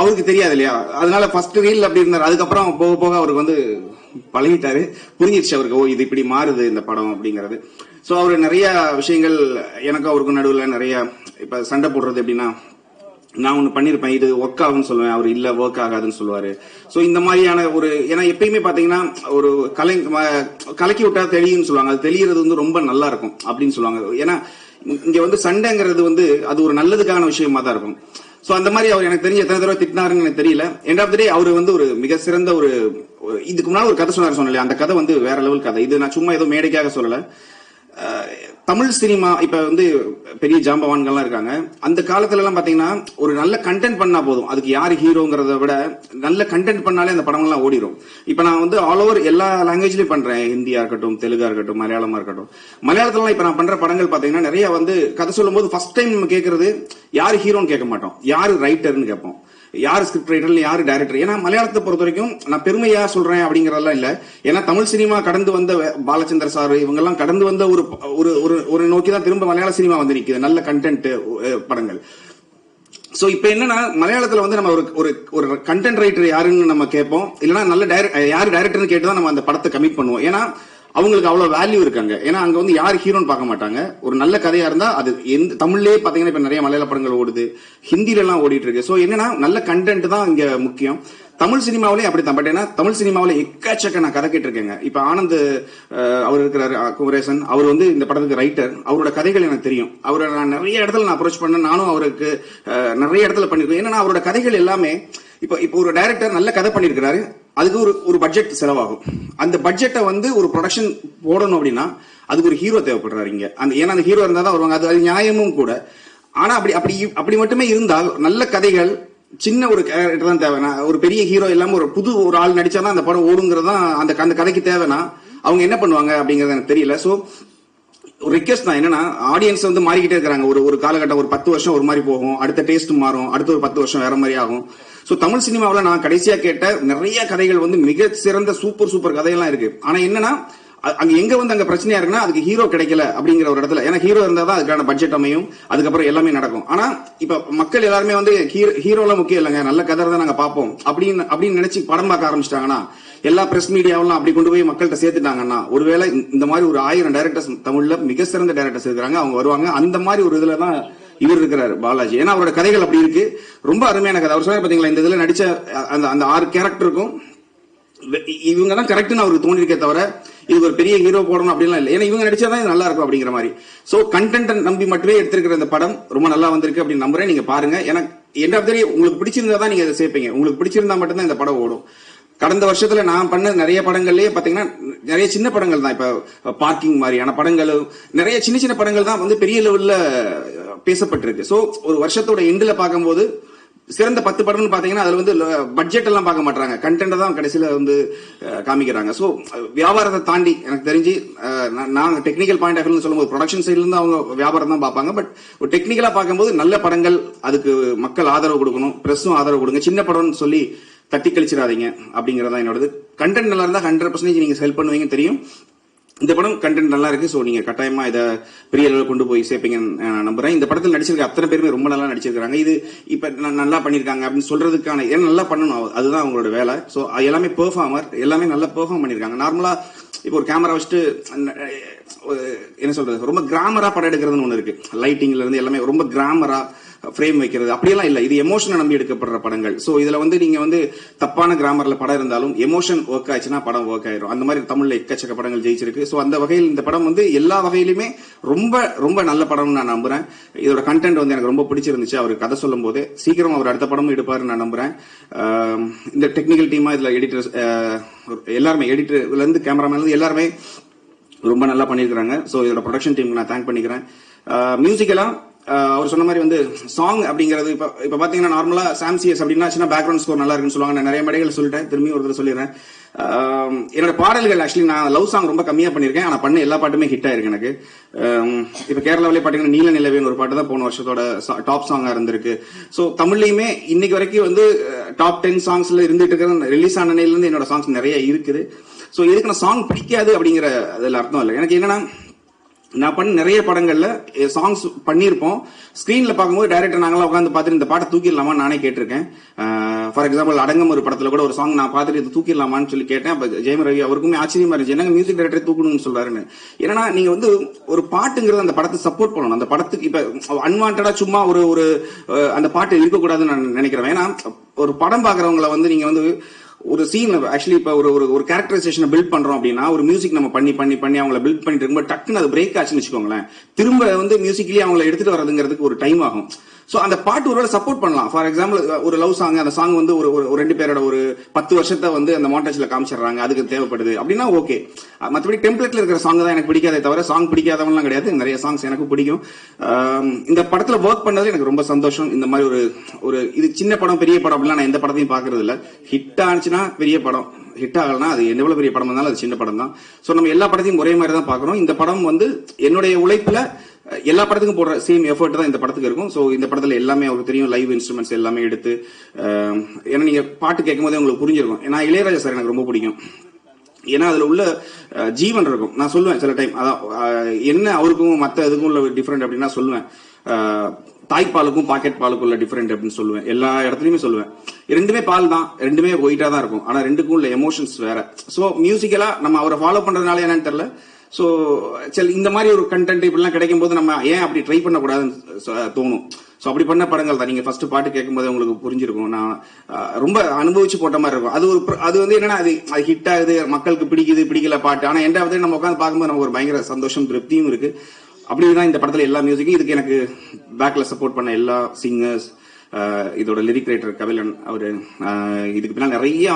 அவருக்கு தெரியாது இல்லையா, அதனால ஃபர்ஸ்ட் ரீல் அப்படி இருந்தாரு. அதுக்கப்புறம் போக போக அவருக்கு வந்து பழகிட்டாரு, புரிஞ்சிருச்சு அவருக்கு, ஓ இது இப்படி மாறுது இந்த படம் அப்படிங்கிறது. சோ அவரு நிறைய விஷயங்கள் எனக்கும் அவருக்கும் நடுவில் நிறைய இப்ப சண்டை போடுறது எப்படின்னா, நான் ஒண்ணு பண்ணிருப்பேன் இது ஒர்க் ஆகும்னு சொல்லுவேன், அவர் இல்ல ஒர்க் ஆகாதுன்னு சொல்லுவாரு. சோ இந்த மாதிரியான ஒரு, ஏன்னா எப்பயுமே பாத்தீங்கன்னா ஒரு கலக்கி விட்டா தெளியும்னு சொல்லுவாங்க, அது தெளியறது வந்து ரொம்ப நல்லா இருக்கும் அப்படின்னு சொல்லுவாங்க. ஏன்னா இங்க வந்து சண்டைங்கிறது வந்து அது ஒரு நல்லதுக்கான விஷயமா தான் இருக்கும். சோ அந்த மாதிரி அவர் எனக்கு தெரிஞ்ச எத்தனை தடவை திட்டினாருன்னு எனக்கு தெரியல. எண்ட் ஆஃப் த டே அவர் வந்து ஒரு மிக சிறந்த ஒரு இதுக்கு முன்னாடி ஒரு கதை சொன்னாரு, அந்த கதை வந்து வேற லெவல் கதை. இது நான் சும்மா ஏதோ மேடைக்காக சொல்லல. தமிழ் சினிமா இப்ப வந்து பெரிய ஜாம்பவான்கள்லாம் இருக்காங்க. அந்த காலத்துல எல்லாம் பாத்தீங்கன்னா ஒரு நல்ல கண்டென்ட் பண்ணா போதும், அதுக்கு யாரு ஹீரோங்கிறத விட நல்ல கண்டென்ட் பண்ணாலே அந்த படம் எல்லாம் ஓடிடும். இப்ப நான் வந்து ஆல் ஓவர் எல்லா லாங்குவேஜ்லயும் பண்றேன், ஹிந்தியா இருக்கட்டும், தெலுங்கா இருக்கட்டும், மலையாளமா இருக்கட்டும். மலையாளத்துல இப்ப நான் பண்ற படங்கள் பாத்தீங்கன்னா நிறைய வந்து கதை சொல்லும் போது ஃபர்ஸ்ட் டைம் நம்ம கேட்கறது யாரு ஹீரோன்னு கேட்க மாட்டோம், யாரு ரைட்டர்னு கேட்போம், யாரு ஸ்கிரிப்ட் ரைட்டர், யாரு டைரக்டர். ஏன்னா மலையாளத்தை பொறுத்த வரைக்கும் நான் பெருமையா சொல்றேன் அப்படிங்கறதெல்லாம் இல்ல. ஏன்னா தமிழ் சினிமா கடந்து வந்த பாலச்சந்தர் சார் இவங்க எல்லாம் கடந்து வந்த ஒரு நோக்கிதான் திரும்ப மலையாள சினிமா வந்து நிக்குது, நல்ல கண்டென்ட் படங்கள். சோ இப்ப என்னன்னா மலையாளத்துல வந்து நம்ம ஒரு கண்டென்ட் ரைட்டர் யாருன்னு நம்ம கேட்போம், இல்லைன்னா நல்ல யாரு டைரக்டர்னு கேட்டுதான் நம்ம அந்த படத்தை கமிட் பண்ணுவோம். ஏன்னா அவங்களுக்கு அவ்வளவு வேல்யூ இருக்காங்க. ஏன்னா அங்க வந்து யாரு ஹீரோன்னு பார்க்க மாட்டாங்க. ஒரு நல்ல கதையா இருந்தா அது எந்த தமிழ்லயே பாத்தீங்கன்னா இப்ப நிறைய மலையாள படங்கள் ஓடுது, ஹிந்தில எல்லாம் ஓடிட்டு இருக்கு. சோ என்னன்னா நல்ல கண்டென்ட் தான் இங்க முக்கியம். தமிழ் சினிமாவிலே அப்படித்தான். பட் ஏன்னா தமிழ் சினிமாவில எக்கச்சக்க நான் கதை கேட்டிருக்கேங்க. இப்ப ஆனந்த் அவர் இருக்கிறாரு, குமரேசன், அவர் வந்து இந்த படத்துக்கு ரைட்டர். அவரோட கதைகள் எனக்கு தெரியும். அவரை நான் நிறைய இடத்துல நான் அப்ரோச் பண்ணேன், நானும் அவருக்கு நிறைய இடத்துல பண்ணிருக்கேன். ஏன்னா அவரோட கதைகள் எல்லாமே இப்ப ஒரு டைரக்டர் நல்ல கதை பண்ணிருக்கிறாரு, அதுக்கு ஒரு பட்ஜெட் செலவாகும். அந்த பட்ஜெட்டை வந்து ஒரு ப்ரொடக்ஷன் போடணும் அப்படின்னா அதுக்கு ஒரு ஹீரோ தேவைப்படுறாரு இங்க. ஏன்னா அந்த ஹீரோ இருந்தா தான் வருவாங்க, அது நியாயமும் கூட. ஆனா அப்படி மட்டுமே இருந்தால் நல்ல கதைகள் சின்ன ஒரு கேரக்டர் தான் தேவைன்னா, ஒரு பெரிய ஹீரோ இல்லாம ஒரு ஆள் நடிச்சாதான் அந்த படம் ஓடுங்கிறது தான் அந்த கதைக்கு தேவைன்னா அவங்க என்ன பண்ணுவாங்க அப்படிங்கறது எனக்கு தெரியல. சோ ஒரு ரிக்வெஸ்ட் தான் என்னன்னா, ஆடியன்ஸ் வந்து மாறிக்கிட்டே இருக்காங்க. ஒரு காலகட்டம் ஒரு 10 வருஷம் ஒரு மாதிரி போகும், அடுத்த டேஸ்ட் மாறும், அடுத்த ஒரு 10 வருஷம் வேற மாதிரி ஆகும். சோ தமிழ் சினிமாவில் நான் கடைசியா கேட்ட நிறைய கதைகள் வந்து மிக சிறந்த சூப்பர் கதையெல்லாம் இருக்கு. ஆனா என்னன்னா அங்க எங்க வந்து அங்க பிரச்சனையா இருக்குன்னா அதுக்கு ஹீரோ கிடைக்கல அப்படிங்கிற ஒரு இடத்துல, ஏன்னா ஹீரோ இருந்தா தான் அதுக்கான பட்ஜெட் அமையும், அதுக்கப்புறம் எல்லாமே நடக்கும். ஆனா இப்ப மக்கள் எல்லாருமே வந்து ஹீரோலாம் முக்கியம் இல்லைங்க, நல்ல கதை தான் நாங்க பார்ப்போம் அப்படின்னு நினைச்சு படம் பார்க்க ஆரம்பிச்சிட்டாங்கன்னா, எல்லா பிரஸ் மீடியாவெல்லாம் அப்படி கொண்டு போய் மக்கள்கிட்ட சேர்த்துட்டாங்கன்னா, ஒருவேளை இந்த மாதிரி ஒரு 1000 டைரக்டர்ஸ் தமிழ்ல மிக சிறந்த டைரக்டர்ஸ் இருக்காங்க, அவங்க வருவாங்க. அந்த மாதிரி ஒரு இதுலதான் இவர் இருக்கிறாரு பாலாஜி. ஏன்னா அவரோட கதைகள் அப்படி இருக்கு, ரொம்ப அருமையான கதை. அவர் சொன்னார் பாத்தீங்களா, இந்த இதுல நடிச்ச அந்த 6 கேரக்டருக்கும் இவங்க தான் கரெக்ட்னு அவருக்கு தோணிருக்கே தவிர இது ஒரு பெரிய ஹீரோ போடணும் அப்படின்லாம் இல்லை. ஏன்னா இவங்க நடிச்சாதான் இது நல்லா இருக்கும் அப்படிங்கிற மாதிரி. சோ கண்டென்ட் நம்பி மட்டுமே எடுத்திருக்கிற இந்த படம் ரொம்ப நல்லா வந்திருக்கு அப்படின்னு நம்புறேன். நீங்க பாருங்க. ஏன்னா எண்ட் ஆஃப் தி டே உங்களுக்கு பிடிச்சிருந்தா தான் நீங்க அதை சேர்ப்பீங்க. உங்களுக்கு பிடிச்சிருந்தா மட்டும்தான் இந்த படம் ஓடும். கடந்த வருஷத்துல நான் பண்ண நிறைய படங்கள்லயே பாத்தீங்கன்னா நிறைய சின்ன படங்கள் தான். இப்ப பார்க்கிங் மாதிரியான படங்கள், நிறைய சின்ன சின்ன படங்கள் தான் வந்து பெரிய லெவல்ல பேசப்பட்டிருக்கு. சோ ஒரு வருஷத்தோட எண்டுல பார்க்கும்போது சிறந்த 10 படம்னு பாத்தீங்கன்னா அதுல வந்து பட்ஜெட் எல்லாம் பார்க்க மாட்டாங்க, கண்டென்ட் தான் கடைசியில வந்து காமிக்கிறாங்க. சோ வியாபாரத்தை தாண்டி எனக்கு தெரிஞ்சு நான் டெக்னிக்கல் பாயிண்ட் ஆஃப் வியூ சொல்லும்போது ப்ரொடக்ஷன் சைட்ல இருந்து அவங்க வியாபாரம் தான் பார்ப்பாங்க. பட் ஒரு டெக்னிக்கலா பார்க்கும்போது நல்ல படங்கள், அதுக்கு மக்கள் ஆதரவு கொடுக்கணும், பிரஸும் ஆதரவு கொடுங்க. சின்ன படம்னு சொல்லி தட்டி கழிச்சிடாதீங்க அப்படிங்கறதா என்னோடது. கண்டென்ட் நல்லா இருந்தா 100% நீங்க ஹெல்ப் பண்ணுவீங்கன்னு தெரியும். இந்த படம் கண்டென்ட் நல்லா இருக்கு. சோ நீங்க கட்டாயமா இதை பெரிய அளவில் கொண்டு போய் சேர்ப்பீங்கன்னு நம்புறேன். இந்த படத்தில் நடிச்சிருக்க அத்தனை பேருமே ரொம்ப நல்லா நடிச்சிருக்காங்க. இது இப்ப நல்லா பண்ணிருக்காங்க அப்படின்னு சொல்றதுக்கான ஏன்னா நல்லா பண்ணணும், அதுதான் அவங்களோட வேலை. சோ எல்லாமே பெர்ஃபார்மர், எல்லாமே நல்லா பெர்ஃபார்ம் பண்ணிருக்காங்க. நார்மலா இப்போ ஒரு கேமரா வச்சுட்டு என்ன சொல்றது, ரொம்ப கிராமரா படம் எடுக்கிறதுன்னு ஒண்ணு இருக்கு. லைட்டிங்ல இருந்து எல்லாமே ரொம்ப கிராமரா ஃப்ரேம் வைக்கிறது அப்படியெல்லாம் இல்ல. இது எமோஷனை நம்பி எடுக்கப்படுற படங்கள். சோ இதுல வந்து நீங்க வந்து தப்பான கிராமர்ல படம் இருந்தாலும் எமோஷன் ஒர்க் ஆச்சுன்னா படம் ஒர்க் ஆயிரும். அந்த மாதிரி தமிழ்ல எக்கச்சக்க படங்கள் ஜெயிச்சிருக்கு. சோ அந்த வகையில் இந்த படம் வந்து எல்லா வகையிலுமே ரொம்ப ரொம்ப நல்ல படம்னு நான் நம்புறேன். இதோட கண்டென்ட் வந்து எனக்கு ரொம்ப பிடிச்சிருந்துச்சு. அவர் கதை சொல்லும் போதே சீக்கிரம் அவர் அடுத்த படமும் எடுப்பாருன்னு நான் நம்புறேன். இந்த டெக்னிக்கல் டீமா இதுல எடிட்டர் எல்லாருமே, எடிட்டர்ல இருந்து கேமராமேன்ல இருந்து எல்லாருமே ரொம்ப நல்லா பண்ணிருக்காங்க. சோ இதோட ப்ரொடக்ஷன் டீமுக்கு நான் தேங்க் பண்ணிக்கிறேன். மியூசிக்கெல்லாம் அவர் சொன்ன மாதிரி வந்து சாங் அப்படிங்கிறது இப்ப பாத்தீங்கன்னா நார்மலா சாம்சிஎஸ் அப்படின்னா சின்ன பேக்ரவுண்ட் ஸ்கோர் நல்லா இருக்குன்னு சொல்லுவாங்க. நான் நிறைய மேடைகள் சொல்லிட்டேன், திரும்பி ஒரு தடவை சொல்லிடுறேன். என்னோட பாடல்கள் ஆக்சுவலி நான் லவ் சாங் ரொம்ப கம்மியா பண்ணிருக்கேன், ஆனா பண்ண எல்லா பாட்டுமே ஹிட் ஆயிருக்கு எனக்கு. இப்ப கேரளாவிலே பாத்தீங்கன்னா நீல நிலவேன்னு ஒரு பாட்டு தான் போன வருஷத்தோட டாப் சாங்கா இருந்திருக்கு. சோ தமிழ்லயுமே இன்னைக்கு வரைக்கும் வந்து டாப் 10 சாங்ஸ்ல இருந்துட்டு இருக்கிற ரிலீஸ் ஆனதுல இருந்து என்னோட சாங்ஸ் நிறைய இருக்குது. சோ எதுக்கு நான் சாங் பிடிக்காது அப்படிங்கிற அதுல அர்த்தம் இல்லை. எனக்கு என்னன்னா நான் பண்ண நிறைய படங்கள்ல சாங்ஸ் பண்ணிருப்போம், ஸ்கிரீன்ல பார்க்கும்போது டைரக்டர் நாங்களாம் உட்காந்து பார்த்துட்டு இந்த பாட்டை தூக்கிடலாமா நானே கேட்டிருக்கேன். ஃபார் எக்ஸாம்பிள் அடங்கம் ஒரு படத்துல கூட ஒரு சாங் நான் பார்த்துட்டு இது தூக்கிடலாமான்னு சொல்லி கேட்டேன். அப்ப ஜெயம் ரவி அவருக்குமே ஆச்சரியமா இருந்துச்சு, என்னங்க மியூசிக் டைரக்டர் தூக்கணும்னு சொல்றாருன்னு. ஏன்னா நீங்க வந்து ஒரு பாட்டுங்கிறது அந்த படத்தை சப்போர்ட் பண்ணணும். அந்த படத்துக்கு இப்ப அன்வான்டா சும்மா ஒரு அந்த பாட்டு இருக்கக்கூடாதுன்னு நான் நினைக்கிறேன். ஏன்னா ஒரு படம் பாக்குறவங்களை வந்து நீங்க வந்து ஒரு சீன் ஆக்சுவலி இப்ப ஒரு கேரக்டரைசேஷனை பில்ட் பண்றோம் அப்படின்னா ஒரு மியூசிக் நம்ம பண்ணி அவங்கள பில்ட் பண்ணிட்டு இருக்கும்போது டக்குன்னு அது பிரேக் ஆச்சுன்னு வச்சுக்கோங்களேன், திரும்ப வந்து மியூசிக்லயே அவங்களை எடுத்துட்டு வர்றதுங்கிறதுக்கு ஒரு டைம் ஆகும். சோ அந்த பாட்டு ஒருவேளை சப்போர்ட் பண்ணலாம். ஃபார் எக்ஸாம்பிள் ஒரு லவ் சாங், அந்த சாங் வந்து ஒரு 2 பேரோட ஒரு 10 வருஷத்தை வந்து அந்த மாண்டேஜ்ல காமிச்சிடுறாங்க, அதுக்கு தேவைப்படுது அப்படின்னா ஓகே. மற்றபடி டெம்ப்ளேட்ல இருக்கிற சாங் தான் எனக்கு பிடிக்காதே தவிர சாங் பிடிக்காதவங்கலாம் கிடையாது. நிறைய சாங்ஸ் எனக்கு பிடிக்கும். இந்த படத்துல ஒர்க் பண்ணது எனக்கு ரொம்ப சந்தோஷம். இந்த மாதிரி ஒரு இது சின்ன படம் பெரிய படம் அப்படிலாம் நான் எந்த படத்தையும் பாக்குறது இல்ல. ஹிட் ஆனிச்சுன்னா பெரிய படம், ஹிட் ஆகலனா அது எவ்வளவு பெரிய படம் இருந்தாலும் அது சின்ன படம் தான். சோ நம்ம எல்லா படத்தையும் ஒரே மாதிரி தான் பாக்குறோம். இந்த படம் வந்து என்னுடைய உழைப்புல எல்லா படத்துக்கும் போடுற சேம் எஃபர்ட் தான் இந்த படத்துக்கு இருக்கும். சோ இந்த படத்துல எல்லாமே அவருக்கு தெரியும், லைவ் இன்ஸ்ட்ருமெண்ட்ஸ் எல்லாமே எடுத்து, ஏன்னா நீங்க பாட்டு கேட்கும் போதே உங்களுக்கு புரிஞ்சிருக்கும். ஏன்னா இளையராஜா சார் எனக்கு ரொம்ப பிடிக்கும். ஏன்னா அதுல உள்ள ஜீவன் இருக்கும். நான் சொல்லுவேன் சில டைம், அதான் என்ன அவருக்கும் மத்த இதுக்கும் உள்ள டிஃபரெண்ட் அப்படின்னா சொல்லுவேன், தாய்ப்பாலுக்கும் பாக்கெட் பாலுக்கும் உள்ள டிஃபரெண்ட் அப்படின்னு சொல்லுவேன். எல்லா இடத்துலயுமே சொல்லுவேன். ரெண்டுமே பால் தான், ரெண்டுமே ஒயிட்டா தான் இருக்கும், ஆனா ரெண்டுக்கும் உள்ள எமோஷன்ஸ் வேற. சோ மியூசிக்கலா நம்ம அவரை ஃபாலோ பண்றதுனால என்னன்னு தெரியல. சோ சரி, இந்த மாதிரி ஒரு கண்டென்ட் இப்படிலாம் கிடைக்கும் போது நம்ம ஏன் அப்படி ட்ரை பண்ணக்கூடாதுன்னு தோணும். சோ அப்படி பண்ண படங்கள் தான். நீங்க ஃபர்ஸ்ட் பாட்டு கேட்கும் போது உங்களுக்கு புரிஞ்சிருக்கும், நான் ரொம்ப அனுபவிச்சு போட்ட மாதிரி இருக்கும். அது வந்து என்னன்னா அது ஹிட் ஆகுது, மக்களுக்கு பிடிக்கல பாட்டு. ஆனா எண்டாவது நம்ம உட்காந்து பார்க்கும்போது நமக்கு ஒரு பயங்கர சந்தோஷம் திருப்தியும் இருக்கு. அப்படிதான் இந்த படத்துல எல்லா மியூசிக்கும். இதுக்கு எனக்கு பேக்ல சப்போர்ட் பண்ண எல்லா சிங்கர்ஸ், இதோட லிரிக் ரைட்டர் கபிலன், அவரு இதுக்கு பின்னால் நிறைய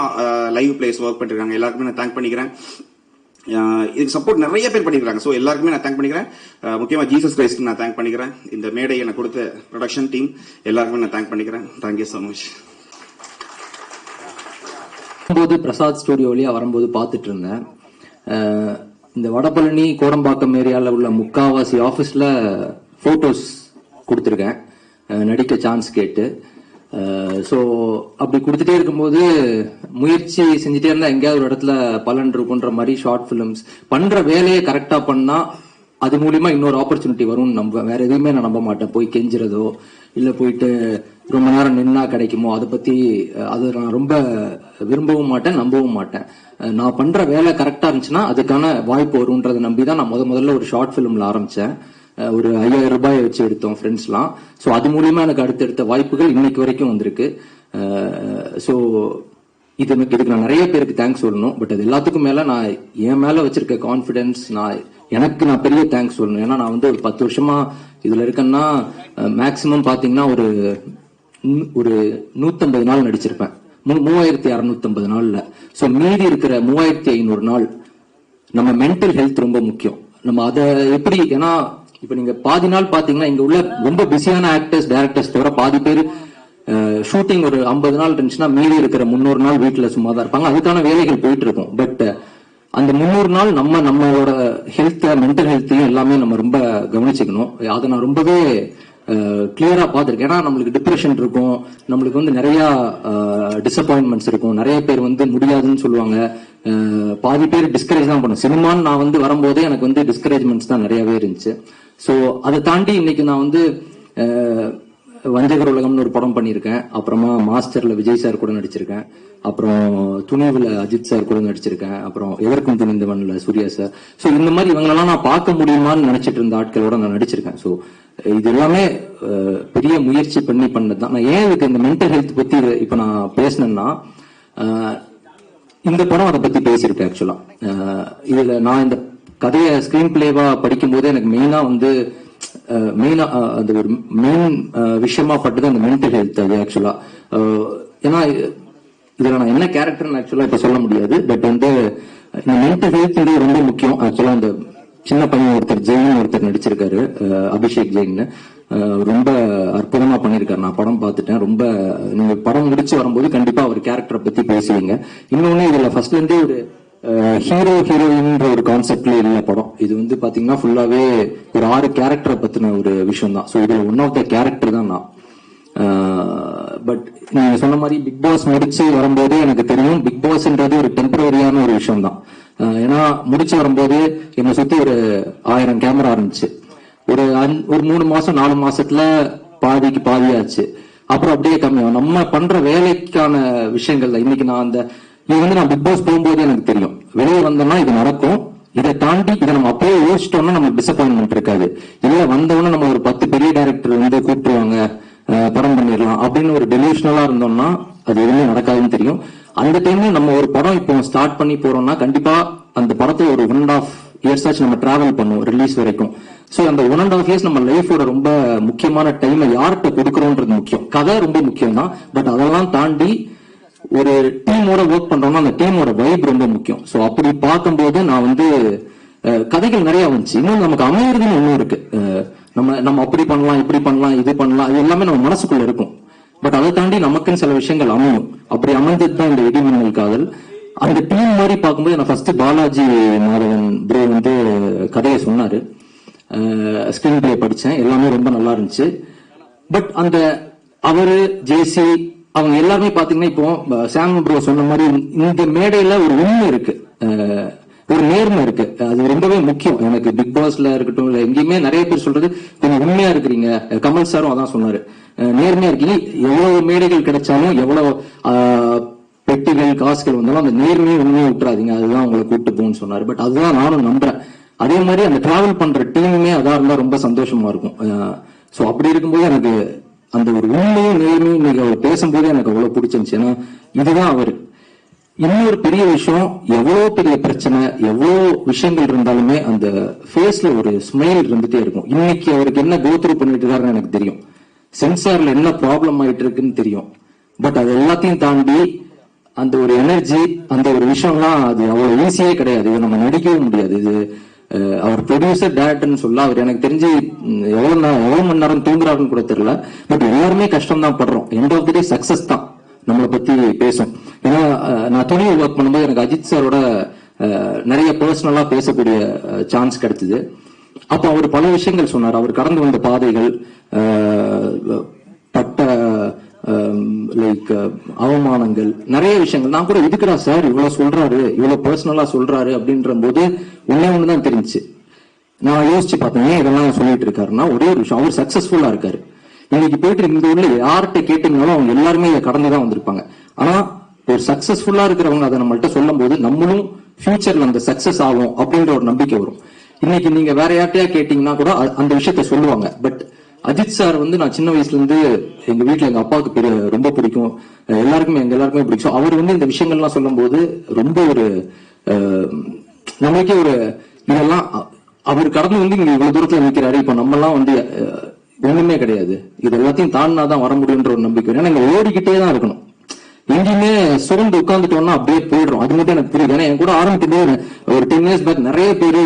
லைவ் பிளேஸ் ஒர்க் பண்ணிருக்காங்க. எல்லாருக்குமே நான் தேங்க் பண்ணிக்கிறேன். இதுக்கு சப்போர்ட் நிறைய பேர் பண்ணிருக்காங்க. சோ எல்லாருக்குமே நான் தேங்க் பண்ணிக்கிறேன். முக்கியமா ஜீசஸ் கிரைஸ்ட் நான் தேங்க் பண்ணிக்கிறேன். இந்த மேடை எனக்கு கொடுத்த ப்ரொடக்ஷன் டீம் எல்லாருக்குமே நான் தேங்க் பண்ணிக்கிறேன். Thank you so much. Prasad studio வழியா வரும்போது பார்த்துட்டு இருந்தேன், இந்த வடபழனி கோடம்பாக்கம் ஏரியால உள்ள முக்காவாசி ஆபீஸ்ல போட்டோஸ் கொடுத்துருக்கேன் நடிக்க சான்ஸ் கேட்டு. ஸோ அப்படி கொடுத்துட்டே இருக்கும்போது முயற்சி செஞ்சுட்டே இருந்தா எங்கேயாவது ஒரு இடத்துல பலன் இருக்குன்ற மாதிரி ஷார்ட் பிலிம்ஸ் பண்ற வேலையை கரெக்டா பண்ணா அது மூலியமா இன்னொரு ஆப்பர்ச்சுனிட்டி வரும்னு நம்புவேன். வேற எதுவுமே நான் நம்ப மாட்டேன். போய் கெஞ்சுறதோ இல்ல போயிட்டு ரொம்ப நேரம் நின்னா கிடைக்குமோ அதை பத்தி அது நான் ரொம்ப விரும்பவும் மாட்டேன், நம்பவும் மாட்டேன். நான் பண்ற வேலை கரெக்டா இருந்துச்சுன்னா அதுக்கான வாய்ப்பு வரும்ன்றதை நம்பிதான் நான் முதல்ல ஒரு ஷார்ட் பிலிம்ல ஆரம்பிச்சேன். ஒரு 5000 ரூபாயை வச்சு எடுத்தோம் ஃப்ரெண்ட்ஸ்லாம். ஸோ அது மூலியமா எனக்கு அடுத்தடுத்த வாய்ப்புகள் இன்னைக்கு வரைக்கும் வந்திருக்கு. ஸோ இதுக்கு நான் நிறைய பேருக்கு தேங்க்ஸ் சொல்லணும். பட் அது எல்லாத்துக்கும் மேல நான் என் மேல வச்சிருக்க கான்பிடன்ஸ் எனக்கு நான் பெரிய தேங்க்ஸ் சொல்லணும். ஏன்னா நான் வந்து ஒரு 10 வருஷமா இதுல இருக்கேன்னா மேக்சிமம் பாத்தீங்கன்னா ஒரு 150 நாள் நடிச்சிருப்பேன். 3650 நாள்ல. ஸோ மீதி இருக்கிற 3500 நாள் நம்ம மென்டல் ஹெல்த் ரொம்ப முக்கியம். நம்ம அதை எப்படி, ஏன்னா இப்ப நீங்க பாதி நாள் பாத்தீங்கன்னா இங்க உள்ள ரொம்ப பிஸியான ஆக்டர்ஸ் டைரக்டர்ஸ் தவிர பாதி பேர் ஷூட்டிங் ஒரு 50 நாள் இருந்துச்சுன்னா மீதி இருக்கிற 300 நாள் வீட்டுல சும்மா தான் இருப்பாங்க. அதுக்கான வேலைகள் போயிட்டு இருக்கும். பட் அந்த 300 நாள் நம்மளோட ஹெல்த் மென்டல் ஹெல்த்தையும் எல்லாமே நம்ம ரொம்ப கவனிச்சுக்கணும். அதை நான் ரொம்பவே கிளியரா பார்த்திருக்கேன். ஏன்னா நம்மளுக்கு டிப்ரெஷன் இருக்கும், நம்மளுக்கு வந்து நிறைய டிசப்பாயின்மெண்ட்ஸ் இருக்கும், நிறைய பேர் வந்து முடியாதுன்னு சொல்லுவாங்க, பாதி பேர் டிஸ்கரேஜ் தான் பண்ணும். சினிமான்னு நான் வந்து வரும்போதே எனக்கு வந்து டிஸ்கரேஜ்மெண்ட்ஸ் தான் நிறையவே இருந்துச்சு. ஸோ அதை தாண்டி இன்னைக்கு நான் வந்து வஞ்சகர் உலகம்னு ஒரு படம் பண்ணியிருக்கேன். அப்புறமா மாஸ்டர்ல விஜய் சார் கூட நடிச்சிருக்கேன். அப்புறம் துணிவுல அஜித் சார் கூட நடிச்சிருக்கேன். அப்புறம் எதற்கும் துணிந்தவன்ல சூர்யா சார். ஸோ இந்த மாதிரி இவங்களெல்லாம் நான் பார்க்க முடியுமான்னு நினைச்சிட்டு இருந்த ஆட்களோட நான் நடிச்சிருக்கேன். ஸோ இது எல்லாமே பெரிய முயற்சி பண்ணதுதான். நான் ஏன் இதுக்கு இந்த மென்டல் ஹெல்த் பத்தி இப்ப நான் பேசினேன்னா, இந்த படம் அதை பத்தி பேசியிருக்கேன். ஆக்சுவலா இதுல நான் இந்த கதையை ஸ்கிரீன் பிளேவா படிக்கும் போது எனக்கு மெயினா அந்த ஒரு மெயின் விஷயமா பட்டது அந்த மென்டல் ஹெல்த். அது ஆக்சுவலா ஏன்னா இதுல நான் என்ன கேரக்டர்னு ஆக்சுவலா இப்ப சொல்ல முடியாது. பட் வந்து இந்த மென்டல் ஹெல்த் ரொம்ப முக்கியம். ஆக்சுவலா அந்த சின்ன பையன் ஒருத்தர் நடிச்சிருக்காரு, அபிஷேக் ஜெயின். ரொம்ப அற்புதமா பண்ணிருக்காரு. நான் படம் பார்த்துட்டேன். ரொம்ப நீங்க படம் முடிச்சு வரும்போது கண்டிப்பா அவர் கேரக்டரை பத்தி பேசுவீங்க. இன்னொன்னு இதுல ஃபர்ஸ்ட்ல இருந்தே ஒரு ஹீரோ ஹீரோயின்ற ஒரு கான்செப்ட்ல இல்ல படம். இது வந்து பாத்தீங்கன்னா ஃபுல்லாவே ஒரு 6 கேரக்டரை பத்தின ஒரு விஷயம் தான். ஸோ இதுல ஒன் ஆஃப் த கேரக்டர் தான் நான். பட் நீங்க சொன்ன மாதிரி பிக் பாஸ் முடிச்சு வரும்போது எனக்கு தெரியும் பிக் பாஸ்ன்றது ஒரு டெம்பரரியான ஒரு விஷயம் தான். ஏன்னா முடிச்சு வரும்போது என்னை சுத்தி ஒரு 1000 கேமரா இருந்துச்சு. ஒரு 3 மாசம் 4 மாசத்துல பாதிக்கு பாதியாச்சு. அப்புறம் அப்படியே கம்மியாகும். நம்ம பண்ற வேலைக்கான விஷயங்கள்ல இன்னைக்கு நான் பிக் பாஸ் போகும்போது எனக்கு தெரியும் வெளியே வந்தோம்னா இது நடக்கும். இதை தாண்டி இதை நம்ம அப்படியே யோசிச்சிட்டோம்னா நமக்கு டிசப்பாயின்மெண்ட் இருக்காது. இல்ல வந்தவொன்னு நம்ம ஒரு 10 பெரிய டைரக்டர் வந்து கூப்பிட்டுருவாங்க, படம் பண்ணிடலாம் அப்படின்னு ஒரு டெலியூஷனலா இருந்தோம்னா அது எதுவுமே நடக்காதுன்னு தெரியும். அந்த டைம்ல நம்ம ஒரு படம் இப்போ ஸ்டார்ட் பண்ணி போறோம்னா கண்டிப்பா அந்த படத்தை ஒரு 1.5 years ஆச்சு நம்ம டிராவல் பண்ணுவோம் ரிலீஸ் வரைக்கும். சோ அந்த 1.5 years நம்ம லைஃபோட ரொம்ப முக்கியமான டைம் யார்கிட்ட கொடுக்கறோம்ன்றது முக்கியம். கதை ரொம்ப முக்கியம் தான். பட் அதெல்லாம் தாண்டி ஒரு டீமோட ஒர்க் பண்றோம்னா அந்த டீமோட வைப் ரொம்ப முக்கியம். சோ அப்படி பார்க்கும்போது நான் வந்து கதைகள் நிறைய வந்துச்சு. இன்னும் நமக்கு அமையறதுன்னு ஒன்னும் இருக்கு. நம்ம அப்படி பண்ணலாம், இப்படி பண்ணலாம், இது பண்ணலாம், இது எல்லாமே நம்ம மனசுக்குள்ள இருக்கும். பட் அதை தாண்டி நமக்குன்னு சில விஷயங்கள் அமையும். அப்படி அமைஞ்சது தான் இந்த இடிமின்னல் காதல். அந்த டீம் மாதிரி பார்க்கும்போது நான் ஃபர்ஸ்ட் பாலாஜி மாதவன் ப்ரோ வந்து கதையை சொன்னாரு. ஸ்கிரீன் பிளே படிச்சேன். எல்லாமே ரொம்ப நல்லா இருந்துச்சு. பட் அவரு ஜேசி அவங்க எல்லாமே பாத்தீங்கன்னா இப்போ சாம் ப்ரோ சொன்ன மாதிரி இந்த மேடையில ஒரு உண்மை இருக்கு, ஒரு நேர்மை இருக்கு. அது ரொம்பவே முக்கியம். எனக்கு பிக் பாஸ்ல இருக்கட்டும் இல்ல எங்கேயுமே நிறைய பேர் சொல்றது கொஞ்சம் உண்மையா இருக்கிறீங்க. கமல் சாரும் அதான் சொன்னாரு, நேர்மையா இருக்கீங்க. எவ்வளவு மேடைகள் கிடைச்சாலும் எவ்வளவு பெட்டிகள் காசுகள் வந்தாலும் அந்த நேர்மையை உண்மையை விட்டுறாதீங்க, அதுதான் உங்களை கூப்பிட்டு போகும்னு சொன்னாரு. பட் அதுதான் நானும் நம்புறேன். அதே மாதிரி அந்த டிராவல் பண்ற டீமுமே அதான் இருந்தா ரொம்ப சந்தோஷமா இருக்கும். சோ அப்படி இருக்கும்போது எனக்கு அந்த ஒரு உண்மையும் நேர்மையும் நீங்க அவர் பேசும்போது எனக்கு அவ்வளவு பிடிச்சிருந்துச்சு. ஏன்னா இதுதான் அவரு. இன்னொரு பெரிய விஷயம், எவ்வளவு பெரிய பிரச்சனை எவ்வளவு விஷயங்கள் இருந்தாலுமே அந்த ஃபேஸ்ல ஒரு ஸ்மைல் இருந்துட்டே இருக்கும். இன்னைக்கு அவருக்கு என்ன கோத்ரூ பண்ணிட்டு இருக்காருன்னு எனக்கு தெரியும். சென்சார்ல என்ன ப்ராப்ளம் ஆயிட்டு இருக்குன்னு தெரியும். பட் அது எல்லாத்தையும் தாண்டி அந்த ஒரு எனர்ஜி, அந்த ஒரு விஷயம்லாம் அது அவ்வளவு ஈஸியே கிடையாது. இது நம்ம நடிக்கவும் முடியாது. இது அவர் ப்ரொடியூசர் டைரக்டர்னு சொல்ல அவர் எனக்கு தெரிஞ்சு எவ்வளவு மணி நேரம் தூங்குறாருன்னு கூட தெரியல. பட் எல்லாருமே கஷ்டம் தான் படுறோம். End of the day success தான் நம்மளை பத்தி பேசும். ஏன்னா நான் துணியை ஒர்க் பண்ணும்போது எனக்கு அஜித் சாரோட நிறைய பர்சனலா பேசக்கூடிய சான்ஸ் கிடைச்சது. அப்ப அவர் பல விஷயங்கள் சொன்னார். அவர் கடந்து வந்த பாதைகள், பட்ட லைக் அவமானங்கள், நிறைய விஷயங்கள். நான் கூட இதுக்குடா சார் இவ்வளவு சொல்றாரு, இவ்வளவு பர்சனலா சொல்றாரு அப்படின்ற போது ஒண்ணுதான் தெரிஞ்சுச்சு. நான் யோசிச்சு பார்த்தேன், ஏன் இதெல்லாம் சொல்லிட்டு இருக்காருன்னா ஒரே ஒரு விஷயம், அவர் சக்சஸ்ஃபுல்லா இருக்காரு. இன்னைக்கு போயிட்டு இந்த ஊர்ல யார்கிட்ட கேட்டீங்கனாலும் அவங்க எல்லாருமே இதை கடந்துதான் வந்திருப்பாங்க. ஆனா ஒரு சக்சஸ்ஃபுல்லா இருக்கிறவங்க அதை நம்மள்ட்ட சொல்லும் போது நம்மளும் ஃபியூச்சர்ல அந்த சக்சஸ் ஆகும் அப்படின்ற ஒரு நம்பிக்கை வரும். இன்னைக்கு நீங்க வேற யார்ட்டையா கேட்டீங்கன்னா கூட அந்த விஷயத்த சொல்லுவாங்க. பட் அஜித் சார் நான் சின்ன வயசுல இருந்து எங்க வீட்டுல எங்க அப்பாவுக்கு ரொம்ப பிடிக்கும், எல்லாருக்குமே பிடிக்கும். அவர் இந்த விஷயங்கள்லாம் சொல்லும் போது ரொம்ப ஒரு நம்மளுக்கே ஒரு இதெல்லாம் அவர் கடந்து இங்க இவ்வளவு தூரத்துல நிக்கிறாரு. இப்ப நம்ம எல்லாம் ஒண்ணுமே கிடையாது, இது எல்லாத்தையும் தாண்டினாதான் வர முடியுன்ற ஒரு நம்பிக்கை. ஏன்னா இங்க ஓடிக்கிட்டே தான் இருக்கணும், எங்கேயுமே சுரண்டு உட்காந்துட்டோம்னா அப்படியே போயிடுறோம். அது மட்டும் எனக்கு புரியுது. ஏன்னா என் கூட ஆரம்பிக்கிட்டே ஒரு 10 years பேக் நிறைய பேரு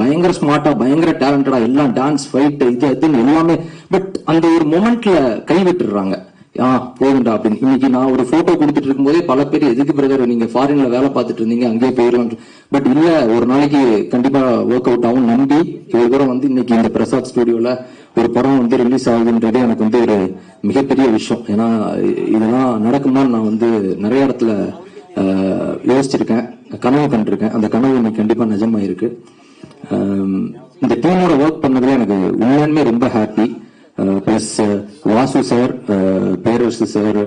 பயங்கர ஸ்மார்ட்டா, பயங்கர டேலண்டடா, எல்லாம் டான்ஸ், ஃபைட், இதுன்னு எல்லாமே. பட் அந்த ஒரு மொமெண்ட்ல கைவிட்டுறாங்க. போகுண்டா அப்படின்னு. இன்னைக்கு நான் ஒரு போட்டோ கொடுத்துட்டு இருக்கும் போதே பல பேர் எதுக்கு பிரதர் நீங்க ஃபாரின்ல வேலை பார்த்துட்டு இருந்தீங்க, அங்கேயே போயிடலாம். பட் இல்ல, ஒரு நாளைக்கு கண்டிப்பா ஒர்க் அவுட் ஆகும் நம்பி இவ்வளவு தூரம் இன்னைக்கு இந்த பிரசாத் ஸ்டுடியோல ஒரு படம் ரிலீஸ் ஆகுதுன்றதே எனக்கு ஒரு மிகப்பெரிய விஷயம். ஏன்னா இதெல்லாம் நடக்குமான்னு நான் நிறைய இடத்துல யோசிச்சிருக்கேன், கனவு கண்டிருக்கேன். அந்த கனவு இன்னைக்கு கண்டிப்பா நிஜமாயிருக்கு. இந்த டீமோட ஒர்க் பண்ணதுல எனக்கு உண்மையுமே ரொம்ப ஹாப்பி. பிளஸ் வாசு சார், பேரரசு சார்,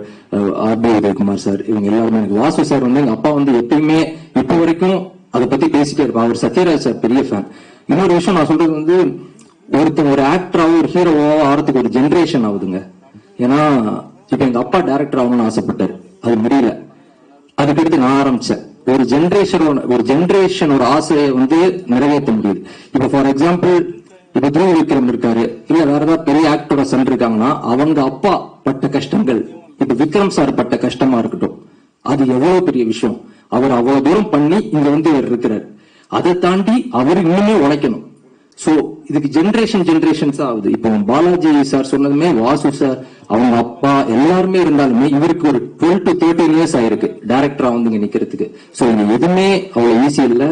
ஆர்பி உதயகுமார் சார், இவங்க எல்லாருமே எனக்கு. வாசு சார் எங்க அப்பா எப்பயுமே இப்ப வரைக்கும் அதை பத்தி பேசிட்டே இருப்பான். அவர் சத்யராஜ் சார் பெரிய ஃபேன். இன்னொரு விஷயம் நான் சொல்றது ஒருத்தன் ஒரு ஆக்டராவோ ஒரு ஹீரோவோ ஆகிறதுக்கு ஒரு ஜென்ரேஷன் ஆகுதுங்க. ஏன்னா இப்ப எங்க அப்பா டைரக்டர் ஆகணும்னு ஆசைப்பட்டாரு, அது முடியல. அதுக்கடுத்து நான் ஆரம்பிச்சேன். ஒரு ஜென்ரேஷனோட ஆசையை நிறைவேற்ற முடியுது. இப்ப ஃபார் எக்ஸாம்பிள் இப்ப துருவ விக்ரம் இருக்காரு, இல்ல வேற ஏதாவது பெரிய ஆக்டரோட சன் இருக்காங்கன்னா அவங்க அப்பா பட்ட கஷ்டங்கள், இப்ப விக்ரம் சார் பட்ட கஷ்டமா இருக்கட்டும், அது எவ்வளவு பெரிய விஷயம். அவர் அவ்வளவு தூரம் பண்ணி இங்க இவர் இருக்கிறார். அதை தாண்டி அவர் இன்னுமே உழைக்கணும். சோ இதுக்கு ஜென்ரேஷன்ஸ் ஆகுது. இப்போ பாலாஜி சார் சொன்னதுமே, வாசு சார், அவங்க அப்பா எல்லாருமே இருந்தாலுமே இவருக்கு ஒரு 12 to 13 years ஆயிருக்கு டைரக்டரா இங்க நிக்கிறதுக்கு. சோ இது எதுவுமே அவ்வளவு ஈஸி இல்ல,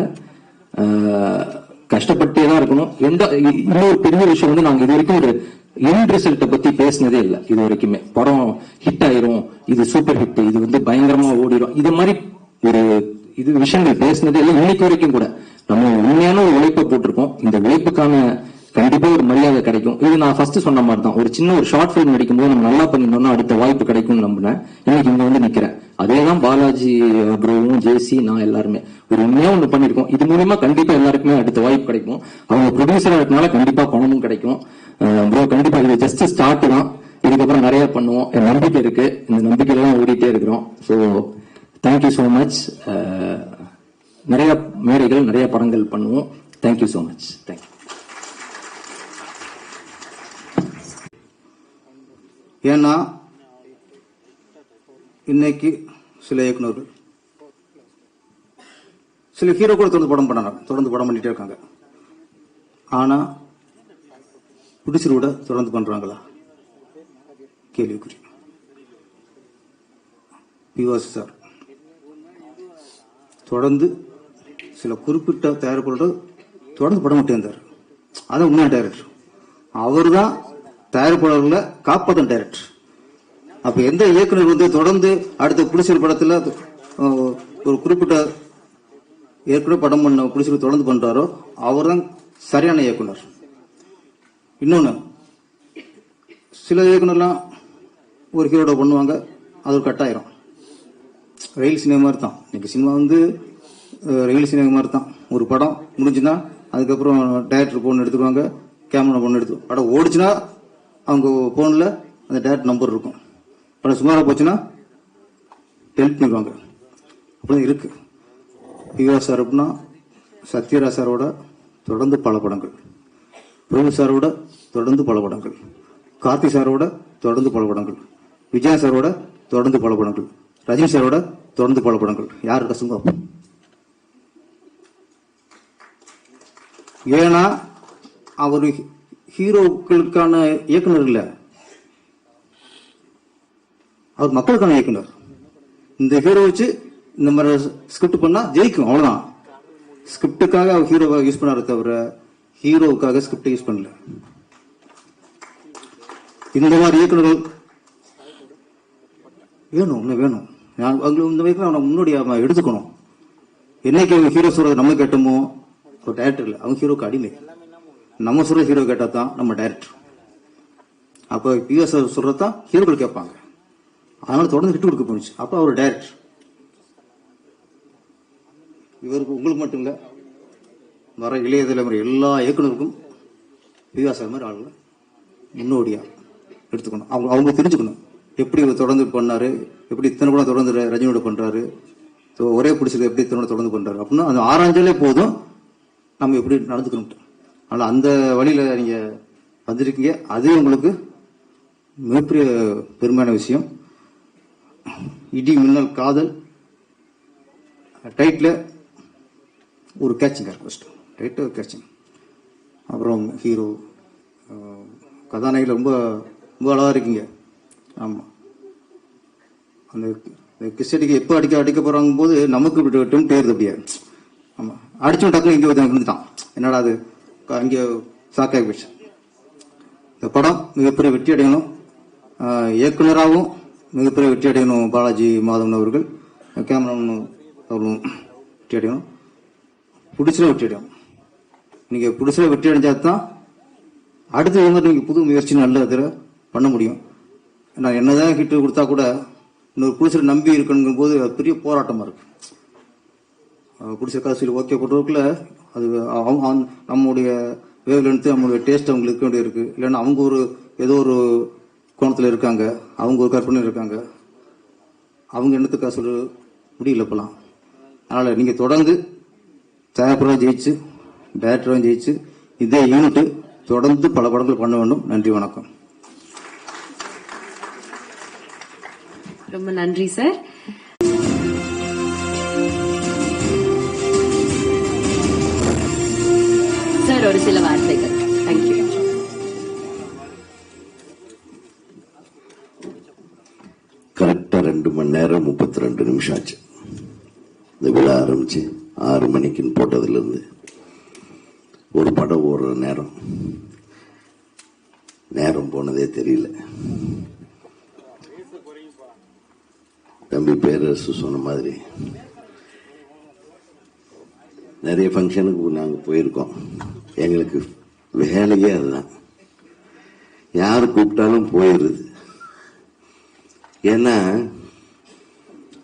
கஷ்டப்பட்டே தான் இருக்கணும். இன்னொரு பெரிய விஷயம் நாங்க இது வரைக்கும் ஒரு எண்ட் ரிசல்ட்டை பத்தி பேசினதே இல்லை. இது வரைக்குமே படம் ஹிட் ஆயிரும், இது சூப்பர் ஹிட், இது பயங்கரமா ஓடிடும், இது மாதிரி ஒரு விஷயங்கள் பேசினதே இல்லை இன்னைக்கு வரைக்கும் கூட. நம்ம உண்மையான ஒரு உழைப்பை போட்டிருக்கோம். இந்த உழைப்புக்கான கண்டிப்பா ஒரு மரியாதை கிடைக்கும். இது நான் ஃபர்ஸ்ட் சொன்ன மாதிரி தான், ஒரு சின்ன ஒரு ஷார்ட் பிலிம் நடிக்கும் போது நம்ம நல்லா பண்ணிருந்தோம்னா அடுத்த வாய்ப்பு கிடைக்கும்னு நம்பினேன். இன்னைக்கு இங்க நிக்கிறேன். அதேதான் பாலாஜி ப்ரோவும், ஜேசி, நான் எல்லாருமே ஒரு உண்மையா ஒண்ணு பண்ணிருக்கோம். இது மூலமா கண்டிப்பா எல்லாருக்குமே அடுத்த வாய்ப்பு கிடைக்கும். அவங்க ப்ரொடியூசரா இருக்கனால கண்டிப்பா பணமும் கிடைக்கும். ப்ரோ கண்டிப்பா இது ஜஸ்ட் ஸ்டார்ட் தான், இதுக்கப்புறம் நிறைய பண்ணுவோம். என் நம்பிக்கை இருக்கு, இந்த நம்பிக்கையில தான் ஓடிட்டே இருக்கிறோம். So thank you so much. நிறைய மேடைகள், நிறைய படங்கள் பண்ணுவோம். Thank you so much. தேங்க்யூ. ஏன்னா இன்னைக்கு சில இயக்குநர்கள், சில ஹீரோ கூட தொடர்ந்து படம் பண்ணிட்டே இருக்காங்க. ஆனா புடிச்சரோட தொடர்ந்து பண்றாங்களா? கேள்விக்குறி. பிவாசி சார் தொடர்ந்து சில குறிப்பிட்ட தயாரிப்பாளரோட தொடர்ந்து படம் மட்டும் இருந்தார். அதான் உண்மையான டைரக்டர். அவர் தான் தயாரிப்பாளர்களை காப்பாற்றும் டைரக்டர். அப்ப எந்த இயக்குனர் தொடர்ந்து அடுத்த புடிச்சர் படத்துல ஒரு குறிப்பிட்ட ஏற்கனவே படம் பண்ண புடிச்சர் தொடர்ந்து பண்றாரோ அவர் தான் சரியான இயக்குனர். இன்னொன்னு, சில இயக்குனர்லாம் ஒரு ஹீரோட பண்ணுவாங்க, அது ஒரு கட்டாயிரம். ரயில் சினிமா மாதிரி தான். இன்னைக்கு சினிமா ரயில் சினிமா மாதிரி தான். ஒரு படம் முடிஞ்சுன்னா அதுக்கப்புறம் டைரக்டர் போன் எடுத்துக்குவாங்க, கேமரா போன் எடுத்து படம் ஓடிச்சுன்னா அவங்க போன்ல அந்த டைரக்டர் நம்பர் இருக்கும். படம் சுமாரா போச்சுன்னா ஹெல்ப் பண்ணிடுவாங்க. அப்படிதான் இருக்கு. பிஆர் சார் அப்படின்னா சத்யராஜ் சாரோட தொடர்ந்து பல படங்கள், பிரபு சாரோட தொடர்ந்து பல படங்கள், கார்த்தி சாரோட தொடர்ந்து பல படங்கள், விஜய் சாரோட தொடர்ந்து பல படங்கள், ரஜினி சாரோட தொடர்ந்து பல படங்கள். யாரு கஷ்டமோ. ஏன்னா அவர் ஹீரோக்களுக்கான இயக்குனர் இல்ல, அவர் மக்களுக்கான இயக்குனர். இந்த ஹீரோ வச்சு இந்த மாதிரி ஸ்கிரிப்ட் பண்ணா ஜெயிக்கும், அவ்வளவுதான். ஸ்கிரிப்டுக்காக அவர் ஹீரோவை யூஸ் பண்ணாரு தவிர ஹீரோவுக்காக ஸ்கிரிப்ட் யூஸ் பண்ணல. இந்த மாதிரி இயக்குனர்கள் வேணும், இன்னும் வேணும். இந்த வயசுல அவனை முன்னோடி எடுத்துக்கணும். என்னைக்கு அவங்க ஹீரோ சொல்றது நம்ம கேட்டோமோ, ஒரு டைரக்டர் இல்லை, அவங்க ஹீரோக்கு அடிமை. நம்ம சொல்ற ஹீரோ கேட்டா தான் நம்ம டைரக்டர். அப்ப பிஎஸ் சொல்றதான் ஹீரோக்கள் கேட்பாங்க. அதனால தொடர்ந்து விட்டு கொடுக்க போச்சு. அப்ப அவர் டைரக்டர். இவருக்கு உங்களுக்கு மட்டும் இல்ல, வர இளைய தலைமுறை எல்லா இயக்குநருக்கும் பிஎஸ் மாதிரி ஆளுங்க முன்னோடியா எடுத்துக்கணும். அவங்க தெரிஞ்சுக்கணும் எப்படி இவர் தொடர்ந்து பண்ணாரு, எப்படி இத்தனை கூட தொடர்ந்து ரஜினியோட பண்றாரு, ஒரே பிடிச்சது எப்படி இத்தனை தொடர்ந்து பண்றாரு அப்படின்னா அது ஆராய்ஞ்சாலே போதும் நம்ம எப்படி நடந்துக்கணும். அதனால அந்த வழியில நீங்க வந்திருக்கீங்க. அது உங்களுக்கு மிகப்பெரிய பெருமையான விஷயம். இடி மின்னல் காதல் டைட்டில் ஒரு கேட்சிங் ஃபர்ஸ்ட் டைட்டில் ஒரு கேட்சிங். அப்புறம் ஹீரோ கதாநாயகில் ரொம்ப ரொம்ப அழகா இருக்கீங்க. ஆமாம், அந்த கிறிஸ்டடிக்கு எப்போ அடிக்க போறாங்க போது நமக்கு தேர்து அப்படியே. ஆமாம், அடிச்சோம் டக்குனு இங்கே வந்துட்டான். என்னடா அது இங்கே சாக்காகி போயிடுச்சு. இந்த படம் மிகப்பெரிய வெற்றி அடையணும். இயக்குனராகவும் மிகப்பெரிய வெற்றி அடையணும் பாலாஜி மாதவன் அவர்கள், கேமராமேன் அவர்களும் வெற்றி அடையணும். பிடிச்சல வெற்றி அடையணும். நீங்க பிடிச்சல வெற்றி அடைஞ்சாதான் அடுத்த மாதிரி நீங்க புது முயற்சி நல்ல இதில் பண்ண முடியும். நான் என்னதான் ஹிட் கொடுத்தா கூட இன்னொரு பிடிச்சல நம்பி இருக்கணுங்கும் போது அது பெரிய போராட்டமா இருக்கு. பிடிச்ச காசு ஓகே போட்டவருக்குள்ள அது நம்முடைய வேவ் லென்த் நம்மளுடைய டேஸ்ட் அவங்களுக்கு இருக்க வேண்டிய இருக்கு. இல்லைன்னா அவங்க ஒரு ஏதோ ஒரு கோணத்தில் இருக்காங்க, அவங்க ஒரு கற்பனை இருக்காங்க, அவங்க என்னத்துக்காக சொல்ல முடியல இப்பெல்லாம். அதனால நீங்க தொடர்ந்து தயாரிப்பாளராக ஜெயிச்சு டைரக்டராக ஜெயிச்சு இதே யூனிட் தொடர்ந்து பல படங்கள் பண்ண வேண்டும். நன்றி, வணக்கம். ரொம்ப நன்றி சார். சார் ஒரு சில வார்த்தைகள். தேங்க்யூ. கரெக்டா 2 மணி நேரம் 32 நிமிஷம் ஆச்சு. இந்த விழா ஆரம்பிச்சு 6 மணிக்குன்னு போட்டதுல இருந்து ஒரு படம் ஓடுற நேரம் போனதே தெரியல. தம்பி பேரரசு சொன்ன மாதிரி நிறைய ஃபங்க்ஷனுக்கு நாங்க போயிருக்கோம். எங்களுக்கு வேலையே அதுதான். யாரு கூப்பிட்டாலும் போயிடுறது. ஏன்னா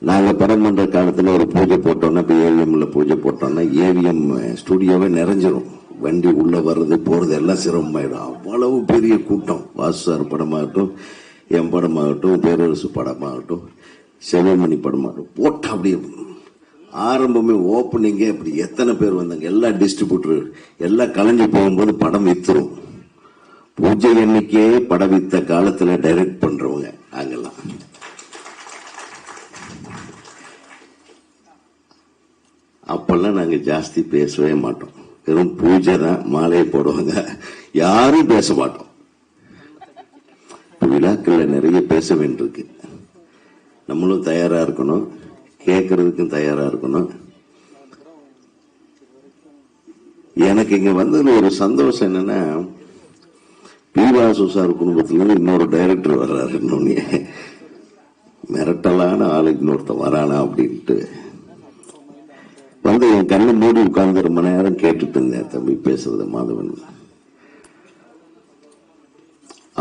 நாங்க படம் பண்ற காலத்துல ஒரு பூஜை போட்டோம்னா, இப்ப ஏவிஎம்ல பூஜை போட்டோம்னா ஏவிஎம் ஸ்டுடியோவே நிறைஞ்சிரும். வண்டி உள்ள வர்றது போறது எல்லாம் சிரமமாயிடும். அவ்வளவு பெரிய கூட்டம். வாசு சார் படமாகட்டும், என் படமாகட்டும், பேரரசு படமாகட்டும், செல்வமணி படமாகட்டும், போட்ட அப்படியே ஆரம்பமே ஓப்பனிங்கே அப்படி எத்தனை பேர் வந்தாங்க. எல்லா டிஸ்ட்ரிபியூட்டர் எல்லாம் கலைஞ்சு போகும்போது படம் வித்துரும். பூஜை எண்ணிக்கையே படம் வித்த காலத்துல டைரக்ட் பண்றவங்க நாங்கெல்லாம். அப்பெல்லாம் நாங்க ஜாஸ்தி பேசவே மாட்டோம். வெறும் பூஜை தான், மாலையை போடுவாங்க, யாரும் பேச மாட்டோம். விழாக்கள்ல நிறைய பேச வேண்டியிருக்கு. நம்மளும் தயாரா இருக்கணும், கேட்கறதுக்கும் தயாரா இருக்கணும். எனக்கு இங்க வந்ததுல ஒரு சந்தோஷம் என்னன்னா, பி வாசு சார் குடும்பத்துல இன்னொரு டைரக்டர் வர்றாரு. இன்னொன்னு மிரட்டலான ஆளுக்கு இன்னொருத்த வரானா அப்படின்ட்டு வந்து என் கண்ணை மூடி உட்கார்ந்து ரொம்ப நேரம் கேட்டுட்டு இருந்தேன் தம்பி பேசுறத. மாதவன்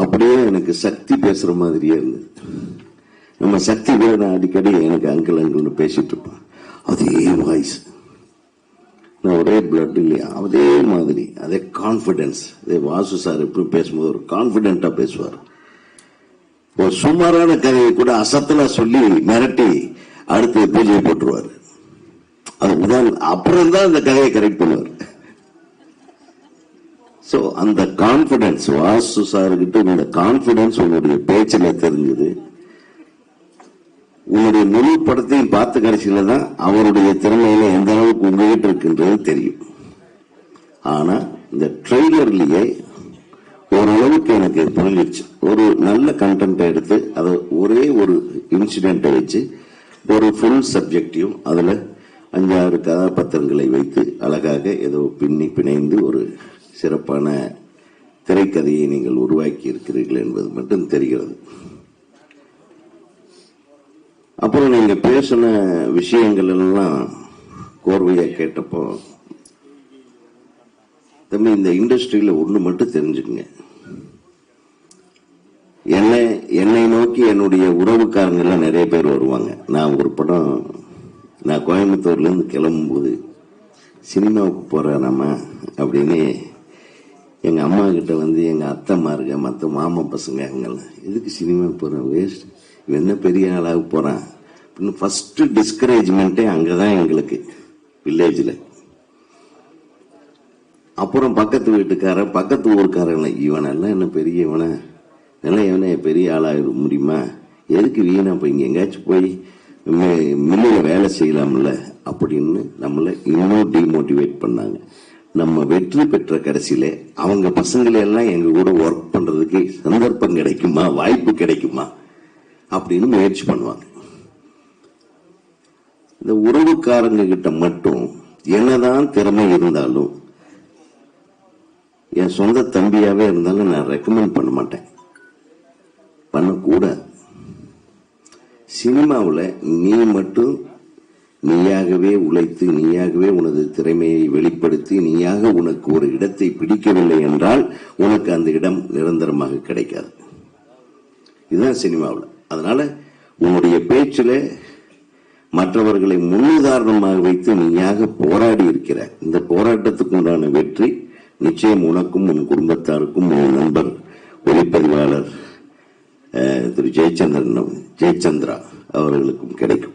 அப்படியே எனக்கு சக்தி பேசுற மாதிரியே இருந்தது. நம்ம சக்தி கூட நான் அடிக்கடி எனக்கு அங்கிள் அங்கிள்னு பேசிட்டு இருப்பேன். அதே வாய்ஸ், ஒரே பிளட் இல்லையா, அதே மாதிரி அதே கான்பிடன்ஸ். அதே வாசு சார் எப்படி பேசும்போது ஒரு கான்பிடென்டா பேசுவார். ஒரு சுமாரான கதையை கூட அசத்தலா சொல்லி மிரட்டி அடுத்து பூஜையை போட்டுருவாரு. அது அப்புறம் தான் அந்த கதையை கரெக்ட் பண்ணுவார். சோ அந்த கான்பிடன்ஸ் வாசு சார்கிட்ட இந்த கான்பிடன்ஸ் உங்களுடைய பேச்சில தெரிஞ்சது. உங்களுடைய முழு படத்தையும் பார்த்து கடைசியில தான் அவருடைய திறமையில எந்த அளவுக்கு உங்ககிட்ட இருக்குன்றது தெரியும். ஆனா இந்த ட்ரெய்லர்லயே ஓரளவுக்கு எனக்கு புரிஞ்சிருச்சு. ஒரு நல்ல கண்டென்ட் எடுத்து அதை ஒரே ஒரு இன்சிடென்ட்டை வச்சு ஒரு ஃபுல் சப்ஜெக்டையும் அதுல 5-6 கதாபாத்திரங்களை வைத்து அழகாக ஏதோ பிணைந்து ஒரு சிறப்பான திரைக்கதையை நீங்கள் உருவாக்கி இருக்கிறீர்கள் என்பது மட்டும் தெரிகிறது. அப்புறம் நீங்க பேசின விஷயங்கள் எல்லாம் கோர்வையா கேட்டப்போ, தம்பி இந்த இண்டஸ்ட்ரியில ஒண்ணு மட்டும் தெரிஞ்சுக்குங்க, என்னை நோக்கி என்னுடைய உறவுக்காரங்க எல்லாம் நிறைய பேர் வருவாங்க. நான் ஒரு படம், நான் கோயம்புத்தூர்ல இருந்து கிளம்பும் போது சினிமாவுக்கு போறாராமா அப்படின்னு எங்க அம்மா கிட்ட வந்து எங்க அத்தைமாருங்க மற்ற மாமா பசங்க அவங்கெல்லாம், எதுக்கு சினிமா போறேன், வேஸ்ட், இவன் என்ன பெரிய ஆளாக போறான் அப்படின்னு ஃபர்ஸ்ட் டிஸ்கரேஜ்மெண்ட்டே அங்கதான் எங்களுக்கு வில்லேஜ்ல. அப்புறம் பக்கத்து வீட்டுக்கார பக்கத்து ஊருக்காரங்க, இவனெல்லாம் என்ன பெரிய இவனை இவனை பெரிய ஆளாக முடியுமா, எதுக்கு வீணா போய் இங்க எங்கேயாச்சும் போய் மில்லில் வேலை செய்யலாம்ல அப்படின்னு நம்மளை இன்னும் டிமோட்டிவேட் பண்ணாங்க. நம்ம வெற்றி பெற்ற கடைசியில அவங்க பசங்களை எல்லாம் எங்க கூட ஒர்க் பண்றதுக்கு சந்தர்ப்பம் கிடைக்குமா, வாய்ப்பு கிடைக்குமா அப்படின்னு முயற்சி பண்ணுவாங்க. இந்த உறவுக்காரங்க கிட்ட மட்டும் என்னதான் திறமை இருந்தாலும், என் சொந்த தம்பியாவே இருந்தாலும் நான் ரெக்கமெண்ட் பண்ண மாட்டேன், பண்ணக்கூடாது. சினிமாவில் நீ மட்டும் நீயாகவே உழைத்து, நீயாகவே உனது திறமையை வெளிப்படுத்தி, நீயாக உனக்கு ஒரு இடத்தை பிடிக்கவில்லை என்றால் உனக்கு அந்த இடம் நிரந்தரமாக கிடைக்காது. இதுதான் சினிமாவில். அதனால உன்னுடைய பேச்சில் மற்றவர்களை முன்னுதாரணமாக வைத்து நீயாக போராடி இருக்கிற இந்த போராட்டத்துக்கு உண்டான வெற்றி நிச்சயம் உனக்கும் உன் குடும்பத்தாருக்கும் உன் நண்பர் ஒளிப்பதிவாளர் திரு ஜெயச்சந்திரா அவர்களுக்கும் கிடைக்கும்.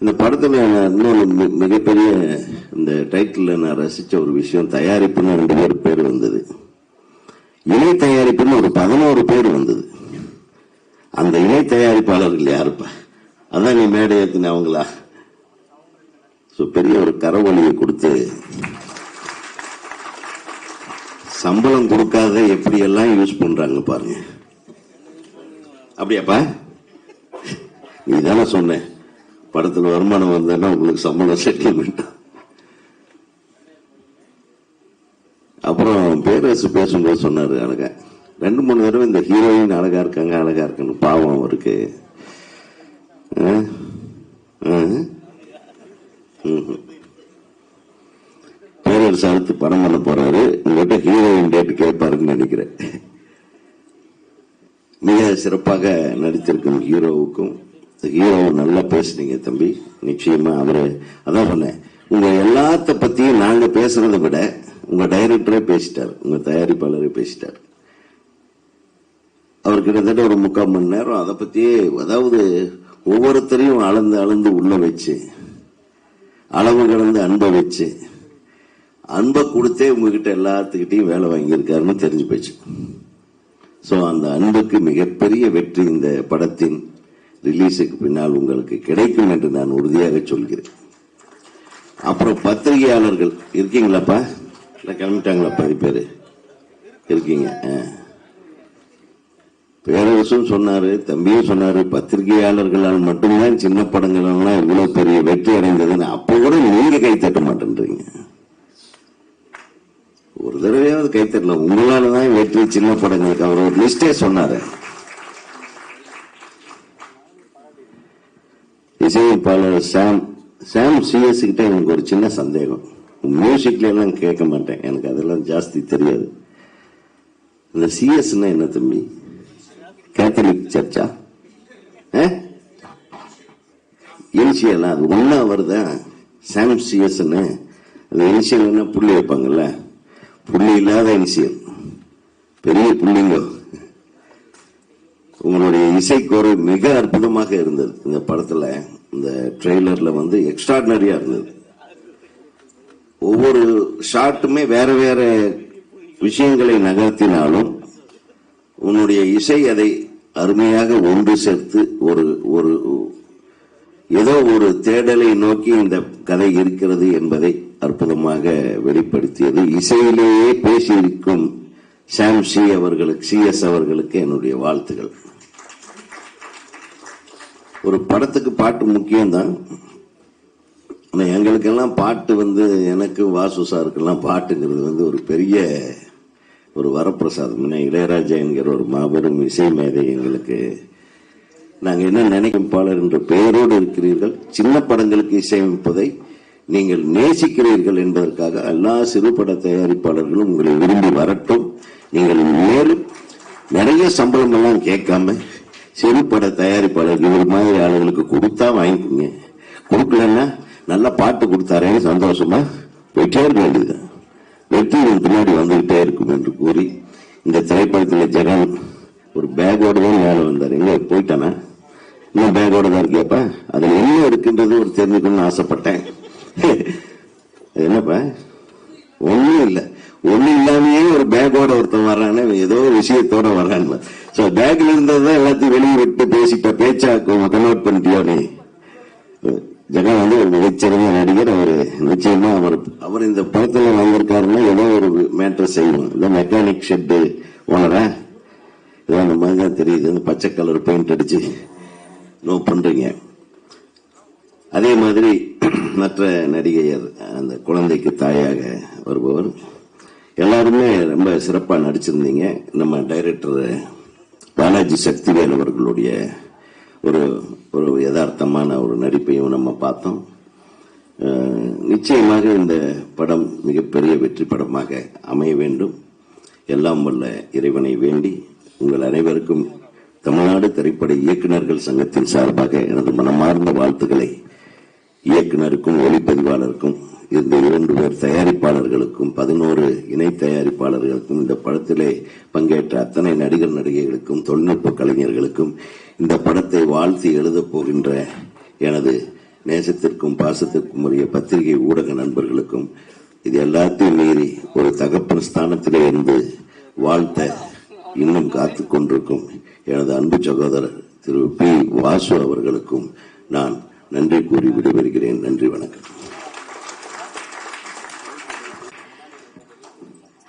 இந்த படத்துல இன்னொரு மிகப்பெரிய இந்த டைட்டில் நான் ரசிச்ச ஒரு விஷயம், தயாரிப்புன்னு 2 பேர் வந்தது, இணை தயாரிப்புன்னு ஒரு 11 பேர் வந்தது. அந்த இணை தயாரிப்பாளர்கள் யாருப்பா, அதான் நீ மேடை ஏத்தின அவங்களா? பெரிய ஒரு கரவொலியை கொடுத்து சம்பளம் கொடுக்காத எப்படி எல்லாம் யூஸ் பண்றாங்க பாருங்க. அப்படியாப்பா, நீ தானே சொன்ன படத்துல வருமானம் வந்தா உங்களுக்கு சம்பளம் செட்டில்மெண்ட். அப்புறம் பேரரசு பேசும்போது சொன்னாரு அழகா, 2-3 தடவை இந்த ஹீரோயின் அழகா இருக்காங்க அழகா இருக்குன்னு, பாவம் அவருக்கு. பேரரசு அடுத்து படம் பண்ண போறாரு, உங்ககிட்ட ஹீரோயின் டேட் கேட்பாருன்னு நினைக்கிறேன். மிக சிறப்பாக நடித்திருக்கும் ஹீரோவுக்கும், ஹீரோ நல்லா பேசுனீங்க தம்பி, நிச்சயமா அவரு அதான் சொன்னேன், உங்க எல்லாத்த பத்தியும் நாங்க பேசுறதை விட உங்க டைரக்டரே பேசிட்டார், உங்க தயாரிப்பாளரே பேசிட்டார். அவர் கிட்டத்தட்ட ஒரு 3/4 மணி நேரம் அதை பத்தியே, அதாவது ஒவ்வொருத்தரையும் அளந்து உள்ள வச்சு அளவு கடந்து அன்பை வச்சு அன்பை கொடுத்தே உங்ககிட்ட எல்லாத்துக்கிட்டையும் வேலை வாங்கியிருக்காருன்னு தெரிஞ்சு போச்சு. சோ அந்த அன்புக்கு மிகப்பெரிய வெற்றி இந்த படத்தின் ரிலீஸுக்கு பின்னால் உங்களுக்கு கிடைக்கும் என்று நான் உறுதியாக சொல்கிறேன். அப்புறம் பத்திரிகையாளர்கள் இருக்கீங்களாப்பா, இல்ல கிளம்பிட்டாங்களாப்பா? பேரு இருக்கீங்க. பேரரசும் சொன்னாரு, தம்பியும் சொன்னாரு, பத்திரிகையாளர்களால் மட்டும்தான் சின்ன படங்கள் எல்லாம் இவ்வளவு பெரிய வெற்றி அடைந்ததுன்னு. அப்போ கூட நீங்க கை தட்ட மாட்டேன்றீங்க. ஒரு தடவையாவது கை தட்டல, உங்களாலதான் வெற்றி சின்ன படங்களுக்கு. அவர் ஒரு லிஸ்டே சொன்னாரு. இசையமைப்பாளர் சாம் சிஎஸ் கிட்ட எனக்கு ஒரு சின்ன சந்தேகம். மியூசிக்ல எல்லாம் கேட்க மாட்டேன், எனக்கு அதெல்லாம் ஜாஸ்தி தெரியாது. இந்த சிஎஸ்னா என்ன தம்பி? கேத்தலிக் சர்ச்சா? இனிஷியல் அது ஒன்னா வருதா? சாம் சிஎஸ் அந்த இனிஷியல் என்ன புள்ளி வைப்பாங்கல்ல, புள்ளி இல்லாத இனிஷியல், பெரிய புள்ளிங்க. உங்களுடைய இசைக்கோரு மிக அற்புதமாக இருந்தது இந்த படத்துல. இந்த ட்ரெய்லர்ல வந்து எக்ஸ்ட்ராடினரியா இருந்தது. ஒவ்வொரு ஷாட்டுமே வேற வேற விஷயங்களை நகர்த்தினாலும் உன்னுடைய இசை அதை அருமையாக ஒன்று சேர்த்து ஒரு ஏதோ ஒரு தேடலை நோக்கி இந்த கதை இருக்கிறது என்பதை அற்புதமாக வெளிப்படுத்தியது. இசையிலேயே பேசியிருக்கும் சாம் சிஎஸ் அவர்களுக்கு என்னுடைய வாழ்த்துக்கள். ஒரு படத்துக்கு பாட்டு முக்கியம்தான். எங்களுக்கெல்லாம் பாட்டு வந்து, எனக்கு வாசு சாருக்கெல்லாம் பாட்டுங்கிறது வந்து ஒரு பெரிய ஒரு வரப்பிரசாதம். இளையராஜா என்கிற ஒரு மாபெரும் இசை மேதை எங்களுக்கு நாங்க என்ன நினைப்பாளர் என்ற பெயரோடு இருக்கிறீர்கள். சின்ன படங்களுக்கு இசையமைப்பதை நீங்கள் நேசிக்கிறீர்கள் என்பதற்காக எல்லா சிறுபட தயாரிப்பாளர்களும் உங்களை விரும்பி வரட்டும். நீங்கள் மேலும் நிறைய சம்பளம் எல்லாம் கேட்காம சிறுபட தயாரிப்பாளர் இவர் மாதிரி ஆளுகளுக்கு கொடுத்தா வாங்கிக்கோங்க, கொடுக்கலன்னா நல்ல பாட்டு கொடுத்தாரேன்னு சந்தோஷமா போயிட்டே இருக்க வேண்டியதுதான். வெற்றி பின்னாடி வந்துகிட்டே இருக்கும் என்று கூறி இந்த திரைப்படத்தில் ஜெகன் ஒரு பேக்கோட தான் மேல வந்தார். எங்க போயிட்டானா? இன்னும் பேக்கோட தான் இருக்கியாப்பா? அதுல என்ன இருக்குன்றது ஒரு தெரிஞ்சுக்கணும்னு ஆசைப்பட்டேன். என்னப்பா ஒண்ணும் இல்ல, ஒண்ணு இல்லாமயே ஒரு பேக்கோட ஒருத்தன் வர்றான்னு ஏதோ விஷயத்தோட வர்றான்னு. சோ பேக்ல இருந்ததுதான் எல்லாத்தையும் வெளியே விட்டு பேசிட்ட பேச்சா கன்வெர்ட் பண்ணிட்டியோனே. ஜெகன் வந்து ஒரு மிகச்சிறந்த நடிகர். அவரு நிச்சயமா அவர் இந்த படத்துல வந்திருக்காருன்னா ஏதோ ஒரு மேட்டர் செய்வோம். இந்த மெக்கானிக் ஷெட் ஓனரா இதான் அந்த மாதிரி தான் தெரியுது. இந்த பச்சை கலர் பெயிண்ட் அடிச்சு நோ பண்றீங்க. அதே மாதிரி மற்ற நடிகையர் அந்த குழந்தைக்கு தாயாக வருபவர் எல்லாருமே ரொம்ப சிறப்பா நடிச்சிருந்தீங்க. நம்ம டைரக்டர் பாலாஜி சக்திவேல் அவர்களுடைய ஒரு ஒரு யதார்த்தமான ஒரு நடிப்பையும் நம்ம பார்த்தோம். நிச்சயமாக இந்த படம் மிகப்பெரிய வெற்றி படமாக அமைய வேண்டும். எல்லாம் வல்ல இறைவனை வேண்டி உங்கள் அனைவருக்கும் தமிழ்நாடு திரைப்பட இயக்குநர்கள் சங்கத்தின் சார்பாக எனது மனமார்ந்த வாழ்த்துக்களை இயக்குனருக்கும் ஒளிப்பதிவாளருக்கும் இந்த 2 பேர் தயாரிப்பாளர்களுக்கும் 11 இணை தயாரிப்பாளர்களுக்கும் இந்த படத்திலே பங்கேற்ற அத்தனை நடிகர் நடிகைகளுக்கும் தொழில்நுட்ப கலைஞர்களுக்கும் இந்த படத்தை வாழ்த்தி எழுதப் போகின்ற எனது நேசத்திற்கும் பாசத்திற்கும் உரிய பத்திரிகை ஊடக நண்பர்களுக்கும் இது எல்லாத்தையும் மீறி ஒரு தகப்பன் ஸ்தானத்திலே இருந்து வாழ்த்த இன்னும் காத்து கொண்டிருக்கும் எனது அன்பு சகோதரர் திரு பி. வாசு அவர்களுக்கும் நான் நன்றி கூறி விடைபெறுகிறேன். நன்றி, வணக்கம்.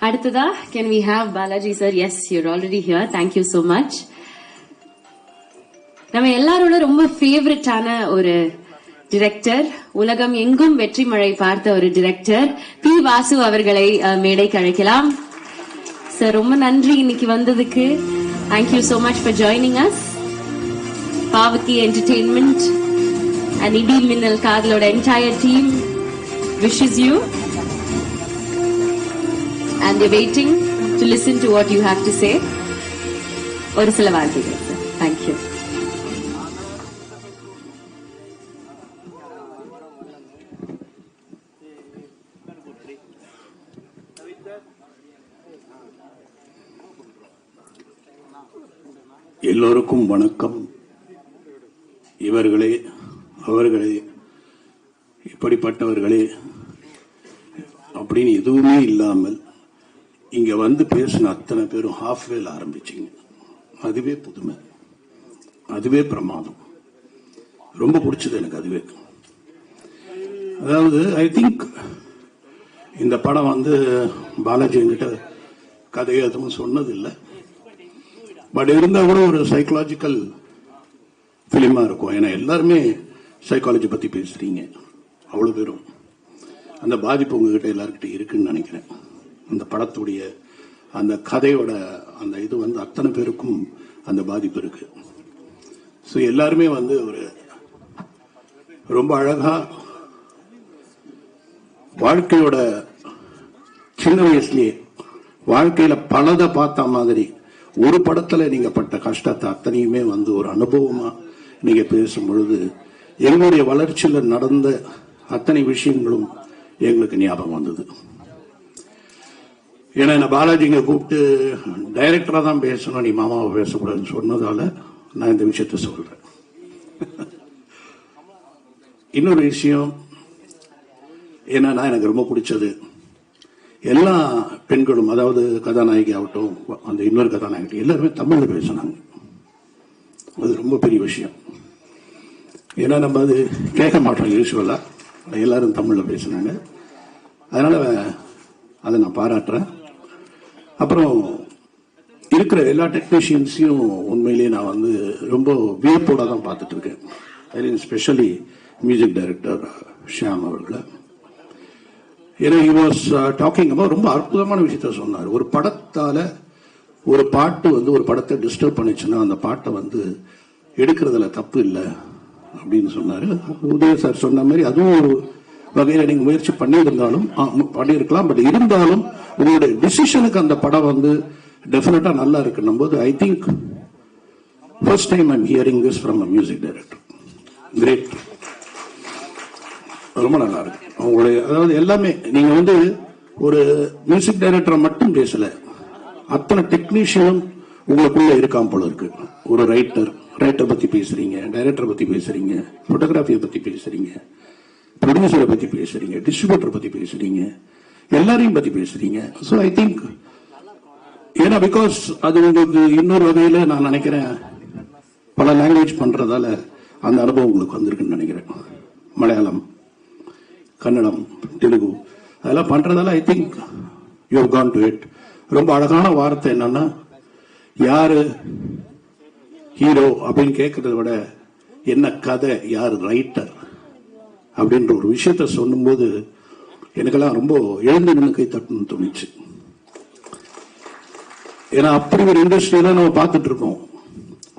அடுத்ததா can we have Balaji sir? Yes, you're already here. Thank you so much. நம்ம எல்லாரோட ரொம்ப ஃபேவரட்டான ஒரு டிரெக்டர், உலகம் எங்கும் வெற்றி மழை பார்த்த ஒரு டிரெக்டர் பி. வாசு அவர்களை மேடைக்கு அழைக்கலாம். சார் ரொம்ப நன்றி இன்னைக்கு வந்ததுக்கு. Thank you so much for joining us. Pavati Entertainment and Idi Minnal Kadaloda entire team wishes you. And they're waiting to listen to what you have to say. ஒரு சில வார்த்தைகள் சார். Thank you. எல்லோருக்கும் வணக்கம். இவர்களே அவர்களே இப்படிப்பட்டவர்களே அப்படின்னு எதுவுமே இல்லாமல் இங்க வந்து பேசின அத்தனை பேரும் ஹாஃப்வேல ஆரம்பிச்சிங்க. அதுவே புதுமை, அதுவே பிரமாதம். ரொம்ப பிடிச்சது எனக்கு அதுவே. அதாவது ஐ திங்க் இந்த படம் வந்து பாலாஜி என்கிட்ட கதையை எதுவும் சொன்னதில்லை. பட் இருந்தா கூட ஒரு சைக்கலாஜிக்கல் பிலிமா இருக்கும். ஏன்னா எல்லாருமே சைக்காலஜி பத்தி பேசுறீங்க. அவ்வளவு பேரும் அந்த பாதிப்பு உங்ககிட்ட எல்லாருக்கிட்ட இருக்குன்னு நினைக்கிறேன். அந்த படத்துடைய அந்த கதையோட அந்த இது வந்து அத்தனை பேருக்கும் அந்த பாதிப்பு இருக்கு. ஸோ எல்லாருமே வந்து ஒரு ரொம்ப அழகா வாழ்க்கையோட சின்ன வயசுலயே வாழ்க்கையில பலதை பார்த்த மாதிரி ஒரு படத்துல நீங்க பட்ட கஷ்டத்தை அத்தனையுமே வந்து ஒரு அனுபவமா நீங்க பேசும் பொழுது எங்களுடைய வளர்ச்சியில நடந்த அத்தனை விஷயங்களும் எங்களுக்கு ஞாபகம் வந்தது. ஏன்னா என்ன பாலாஜிங்க கூப்பிட்டு டைரக்டரா தான் பேசணும், நீ மாமாவை பேசக்கூடாதுன்னு சொன்னதால நான் இந்த விஷயத்த சொல்றேன். இன்னொரு விஷயம் என்னன்னா, எனக்கு ரொம்ப பிடிச்சது எல்லா பெண்களும், அதாவது கதாநாயகி ஆகட்டும், அந்த இன்னொரு கதாநாயகி எல்லாருமே தமிழ்ல பேசினாங்க. அது ரொம்ப பெரிய விஷயம். ஏன்னா நம்ம அது கேட்க மாட்டோம் யூஸ்வலா. எல்லாரும் தமிழ்ல பேசினாங்க. அதனால அதை நான் பாராட்டுறேன். அப்புறம் இருக்கிற எல்லா டெக்னீஷியன்ஸையும் உண்மையிலேயே நான் வந்து ரொம்ப வியப்போட தான் பார்த்துட்டு இருக்கேன். ஸ்பெஷலி மியூசிக் டைரக்டர் ஷியாம் அவர்களை. ஏன்னா he was talking about ரொம்ப அற்புதமான விஷயத்த சொன்னார். ஒரு படத்தால ஒரு பாட்டு வந்து ஒரு படத்தை டிஸ்டர்ப் பண்ணிச்சுன்னா அந்த பாட்டை வந்து எடுக்கிறதுல தப்பு இல்லை அப்படின்னு சொன்னாரு. உதய சார் சொன்ன மாதிரி அதுவும் ஒரு வகையில் நீங்க முயற்சி பண்ணியிருந்தாலும் பண்ணியிருக்கலாம். பட் இருந்தாலும் உங்களுடைய டிசிஷனுக்கு அந்த படம் வந்து டெஃபினட்டா நல்லா இருக்குன்னும் போது I think first time I'm hearing this from a music director. Great, ரொம்ப நல்லா இருக்கு அவங்களுடைய. அதாவது எல்லாமே நீங்க வந்து ஒரு மியூசிக் டைரக்டரை மட்டும் பேசல, அத்தனை டெக்னீஷியனும் உங்களுக்குள்ள இருக்காம போல இருக்கு. ஒரு ரைட்டர் பத்தி பேசுறீங்க, டைரக்டர் பத்தி பேசுறீங்க, போட்டோகிராஃபியை பத்தி பேசுறீங்க, ப்ரொடியூசரை பத்தி பேசுறீங்க, டிஸ்ட்ரிபியூட்டர் பத்தி பேசுறீங்க, எல்லாரையும் பத்தி பேசுறீங்க. ஸோ ஐ திங்க் ஏன்னா பிகாஸ் அது உங்களுக்கு இன்னொரு வகையில நான் நினைக்கிறேன் பல லாங்குவேஜ் பண்றதால அந்த அனுபவம் உங்களுக்கு வந்திருக்குன்னு நினைக்கிறேன். மலையாளம், கன்னடம், தெலுங்கு அதெல்லாம் பண்றதால I think you have done to it. ரொம்ப அழகான வார்த்தை என்னன்னா, யாரு ஹீரோ அப்படின்னு கேட்கறத விட என்ன கதை, யார் ரைட்டர் அப்படின்ற ஒரு விஷயத்த சொல்லும்போது எனக்கெல்லாம் ரொம்ப எழுந்து நின்று கை தட்டணும்னு தோணுச்சு. ஏன்னா அப்படி ஒரு இண்டஸ்ட்ரியில நம்ம பார்த்துட்டு இருக்கோம்.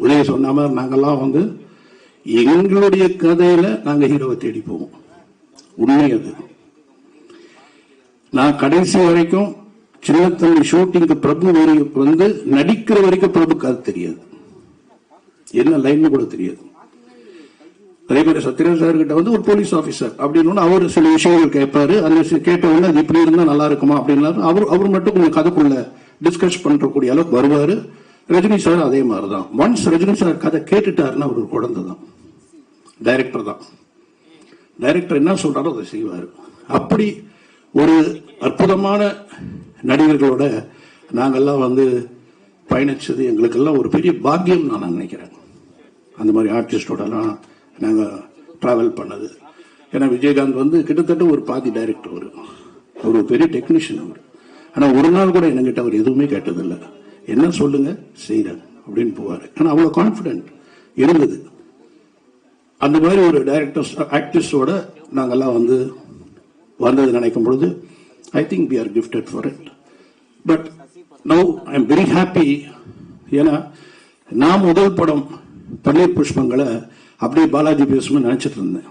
உதய சொன்ன மாதிரி நாங்கெல்லாம் வந்து எங்களுடைய கதையில நாங்க ஹீரோவை தேடி போவோம். உண்மை அது. நான் கடைசி வரைக்கும் சின்னத்தம்பி ஷூட்டிங்கு பிரபு வந்து நடிக்கிற வரைக்கும் பிரபுக்கு அது தெரியாது, என்ன லைன் கூட தெரியாது. அதே மாதிரி சத்யராஜ் சார் கிட்ட வந்து ஒரு போலீஸ் ஆபீசர் அப்படின்னு அவர் சில விஷயங்கள் கேட்பாரு. அந்த கேட்ட உடனே அது இப்படி இருந்தா நல்லா இருக்குமா அப்படின்னா அவர் மட்டும் கொஞ்சம் கதைக்குள்ள டிஸ்கஸ் பண்றக்கூடிய அளவுக்கு வருவாரு. ரஜினி சார் அதே மாதிரிதான். ஒன்ஸ் ரஜினி சார் கதை கேட்டுட்டாருன்னா அவர் ஒரு குழந்தை தான், டைரக்டர் தான். டைரக்டர் என்ன சொல்றாரோ அதை செய்வாரு. அப்படி ஒரு அற்புதமான நடிகர்களோட நாங்கெல்லாம் வந்து பயணிச்சது எங்களுக்கெல்லாம் ஒரு பெரிய பாக்கியம் நான் நினைக்கிறேன். அந்த மாதிரி ஆர்டிஸ்டோடலாம் நாங்க டிராவல் பண்ணது. ஏன்னா விஜயகாந்த் வந்து கிட்டத்தட்ட ஒரு பாதி டைரக்டர், ஒரு பெரிய டெக்னீஷியன் அவர். ஆனா ஒரு நாள் கூட என்கிட்ட அவர் எதுவுமே கேட்டதில்லை. என்ன சொல்லுங்க செய்யறேன் அப்படின்னு போவாரு. ஆனா அவ்வளவு கான்பிடென்ட் இருந்தது. அந்த மாதிரி ஒரு டைரக்டர்ஸ் ஆக்டர்ஸோட நாங்கெல்லாம் வந்து வந்தது நினைக்கும் பொழுது I think we are gifted for it. But now I am very happy. ஏன்னா நான் முதல் படம் பன்னீர் புஷ்பங்களை அப்படியே பாலாஜி பேசும்னு நினைச்சிட்டு இருந்தேன்.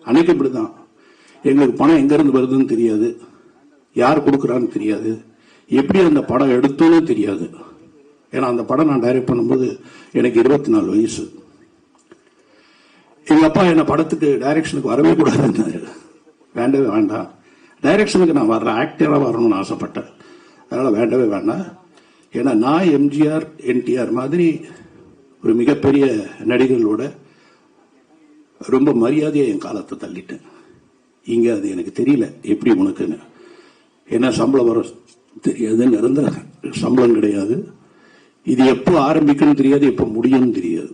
அன்னைக்கு இப்படிதான். எங்களுக்கு பணம் எங்க இருந்து வருதுன்னு தெரியாது, யார் கொடுக்குறான்னு தெரியாது, எப்படி அந்த படம் எடுத்தோன்னு தெரியாது. ஏன்னா அந்த படம் நான் டைரக்ட் பண்ணும்போது எனக்கு 24 வயசு. எங்க அப்பா என்ன படத்துக்கு டைரக்ஷனுக்கு வரவே கூடாதுன்னாரு. வேண்டவே வேண்டாம், டைரக்ஷனுக்கு நான் வர்றேன், ஆக்டரா வரணும்னு ஆசைப்பட்டேன். அதனால வேண்டவே வேண்டாம். ஏன்னா நான் எம்ஜிஆர் என்டிஆர் மாதிரி ஒரு மிகப்பெரிய நடிகர்களோட ரொம்ப மரியாதையை என் காலத்தை தள்ளிட்டேன். இங்க அது எனக்கு தெரியல எப்படி உனக்குன்னு. ஏன்னா சம்பளம் வர தெரியாது, நிரந்தர சம்பளம் கிடையாது. இது எப்போ ஆரம்பிக்கணும் தெரியாது, எப்போ முடியும்னு தெரியாது.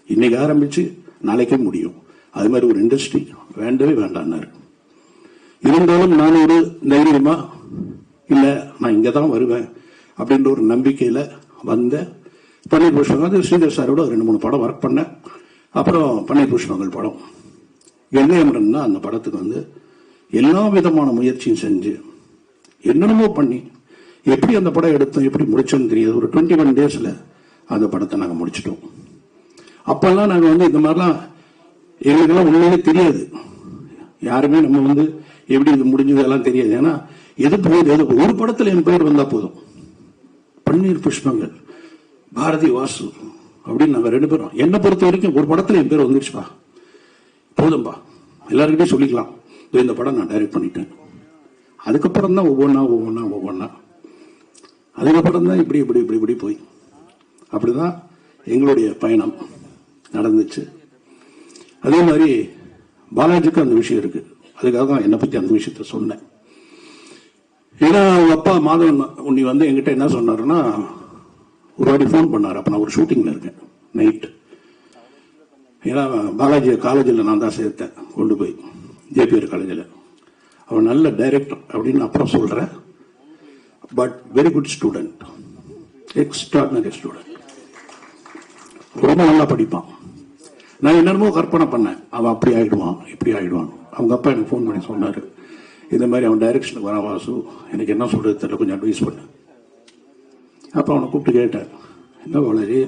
இன்னைக்கு ஆரம்பிச்சு நாளைக்கே முடியும். அது மாதிரி ஒரு இண்டஸ்ட்ரி வேண்டவே வேண்டான்னாரு. இருந்தாலும் நான் ஒரு தைரியமா இல்ல நான் இங்கதான் வருவேன் அப்படின்ற ஒரு நம்பிக்கையில வந்த பன்னீர் புஷ்பங்கள் ஸ்ரீதர் சாரோட 2-3 படம் ஒர்க் பண்ணேன். அப்புறம் பன்னீர் புஷ்பங்கள் படம் கங்கையமரன் தான். அந்த படத்துக்கு வந்து எல்லா விதமான முயற்சியும் செஞ்சு என்னென்னமோ பண்ணி எப்படி அந்த படம் எடுத்தோம் எப்படி முடிச்சோன்னு தெரியாது. ஒரு 21 டேஸ்ல அந்த படத்தை நாங்க முடிச்சிட்டோம். அப்பெல்லாம் நாங்க வந்து இந்த மாதிரிலாம் எங்களுக்கெல்லாம் உண்மையிலே தெரியாது. யாருமே நம்ம வந்து எப்படி இது முடிஞ்சது எல்லாம் தெரியாது. ஏன்னா எது போகுது எது ஒரு படத்துல என் பேர் வந்தா போதும். பன்னீர் புஷ்பங்கள், பாரதி வாசு அப்படின்னு நாங்க 2 பேரும் என்னை பொறுத்த வரைக்கும் ஒரு படத்துல என் பேர் வந்துருச்சுப்பா போதும்பா, எல்லாருக்கிட்டையும் சொல்லிக்கலாம் இந்த படம் நான் டைரக்ட் பண்ணிட்டேன். அதுக்கப்புறம் தான் ஒவ்வொன்னா அதுக்கப்புறம் தான் இப்படி இப்படி இப்படி இப்படி போய் அப்படிதான் எங்களுடைய பயணம் நடந்துச்சு. அதே மாதிரி பாலாஜிக்கு அந்த விஷயம் இருக்கு. அதுக்காக தான் என்னை பத்தி அந்த விஷயத்த சொன்னேன். ஏன்னா அவங்க அப்பா மாதவன் உன்னி வந்து என்கிட்ட என்ன சொன்னாருன்னா, ஒரு வாட்டி ஃபோன் பண்ணாரு. அப்ப நான் ஒரு ஷூட்டிங்ல இருக்கேன் நைட். ஏன்னா பாலாஜி காலேஜில் நான் தான் சேர்த்தேன் கொண்டு போய் ஜேபிஆர் காலேஜில். அவன் நல்ல டைரக்டர் அப்படின்னு அப்புறம் சொல்றேன். But very good student, extraordinary student, ரொம்ப நல்லா படிப்பான். நான் என்னென்னமோ கற்பனை பண்ணேன், அவன் அப்படி ஆயிடுவான் இப்படி ஆயிடுவான். அவங்க அப்பா எனக்கு ஃபோன் பண்ணி சொன்னாரு, இந்த மாதிரி அவன் டைரக்ஷனுக்கு வர வாசு, எனக்கு என்ன சொல்றது தெரியல, கொஞ்சம் அட்வைஸ் பண்ணு. அப்போ அவனை கூப்பிட்டு கேட்டேன், என்ன பாலாஜி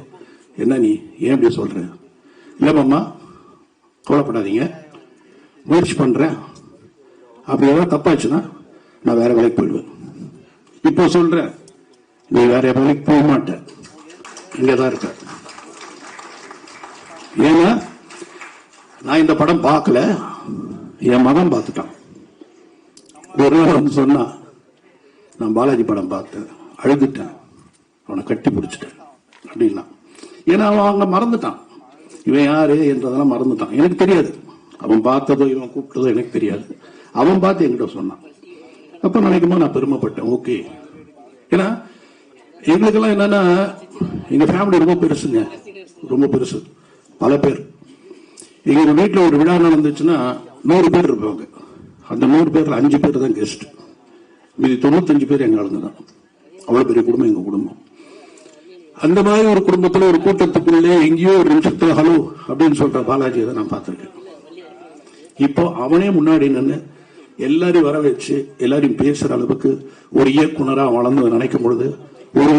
என்ன நீ ஏன் இப்படி சொல்ற? இல்ல மாமா கவலைப்படாதீங்க, முயற்சி பண்றேன், அப்படி ஏதாவது தப்பாச்சுன்னா நான் வேற வேலைக்கு போயிடுவேன். இப்போ சொல்றேன், நீ வேற வேலைக்கு போக மாட்ட, இங்கதான் இருக்க. ஏன்னா நான் இந்த படம் பார்க்கல, என் மகன் பார்த்துட்டான். ஒரு நாள் வந்து சொன்னா, நான் பாலாஜி படம் பார்த்தேன், அழுதுட்டேன், அவனை கட்டி பிடிச்சிட்டேன் அப்படின்னா. ஏன்னா அவன் அங்க மறந்துட்டான், இவன் யாரு என்றதெல்லாம் மறந்துட்டான். எனக்கு தெரியாது, அவன் பார்த்ததோ இவன் கூப்பிட்டதோ எனக்கு தெரியாது. அவன் பார்த்து என்கிட்ட சொன்னான். அப்ப நினைக்கும்போது நான் பெருமைப்பட்டேன். ஓகே, ஏன்னா எங்களுக்கெல்லாம் என்னன்னா, எங்க ஃபேமிலி ரொம்ப பெருசுங்க, ரொம்ப பெருசு, பல பேர். எங்க வீட்டில் ஒரு விழா நடந்துச்சுன்னா 100 பேர் இருப்பாங்க. அந்த 100 பேர்ல 5 பேர் தான் கெஸ்ட், மீதி 95 பேர் எங்க ஆளுங்க தான். அவ்வளவு பெரிய குடும்பம் எங்க குடும்பம். அந்த மாதிரி ஒரு குடும்பத்துல ஒரு கூட்டத்துக்குள்ளே எங்கேயோ ஒரு நிமிஷத்துல ஹலோ அப்படின்னு சொல்ற பாலாஜியை தான் நான் பார்த்திருக்கேன். இப்போ அவனே முன்னாடி நின்று எல்லாரையும் வர வச்சு எல்லாரையும் பேசுற அளவுக்கு ஒரு இயக்குனரா வளர்ந்து நினைக்கும் பொழுது, ஒரு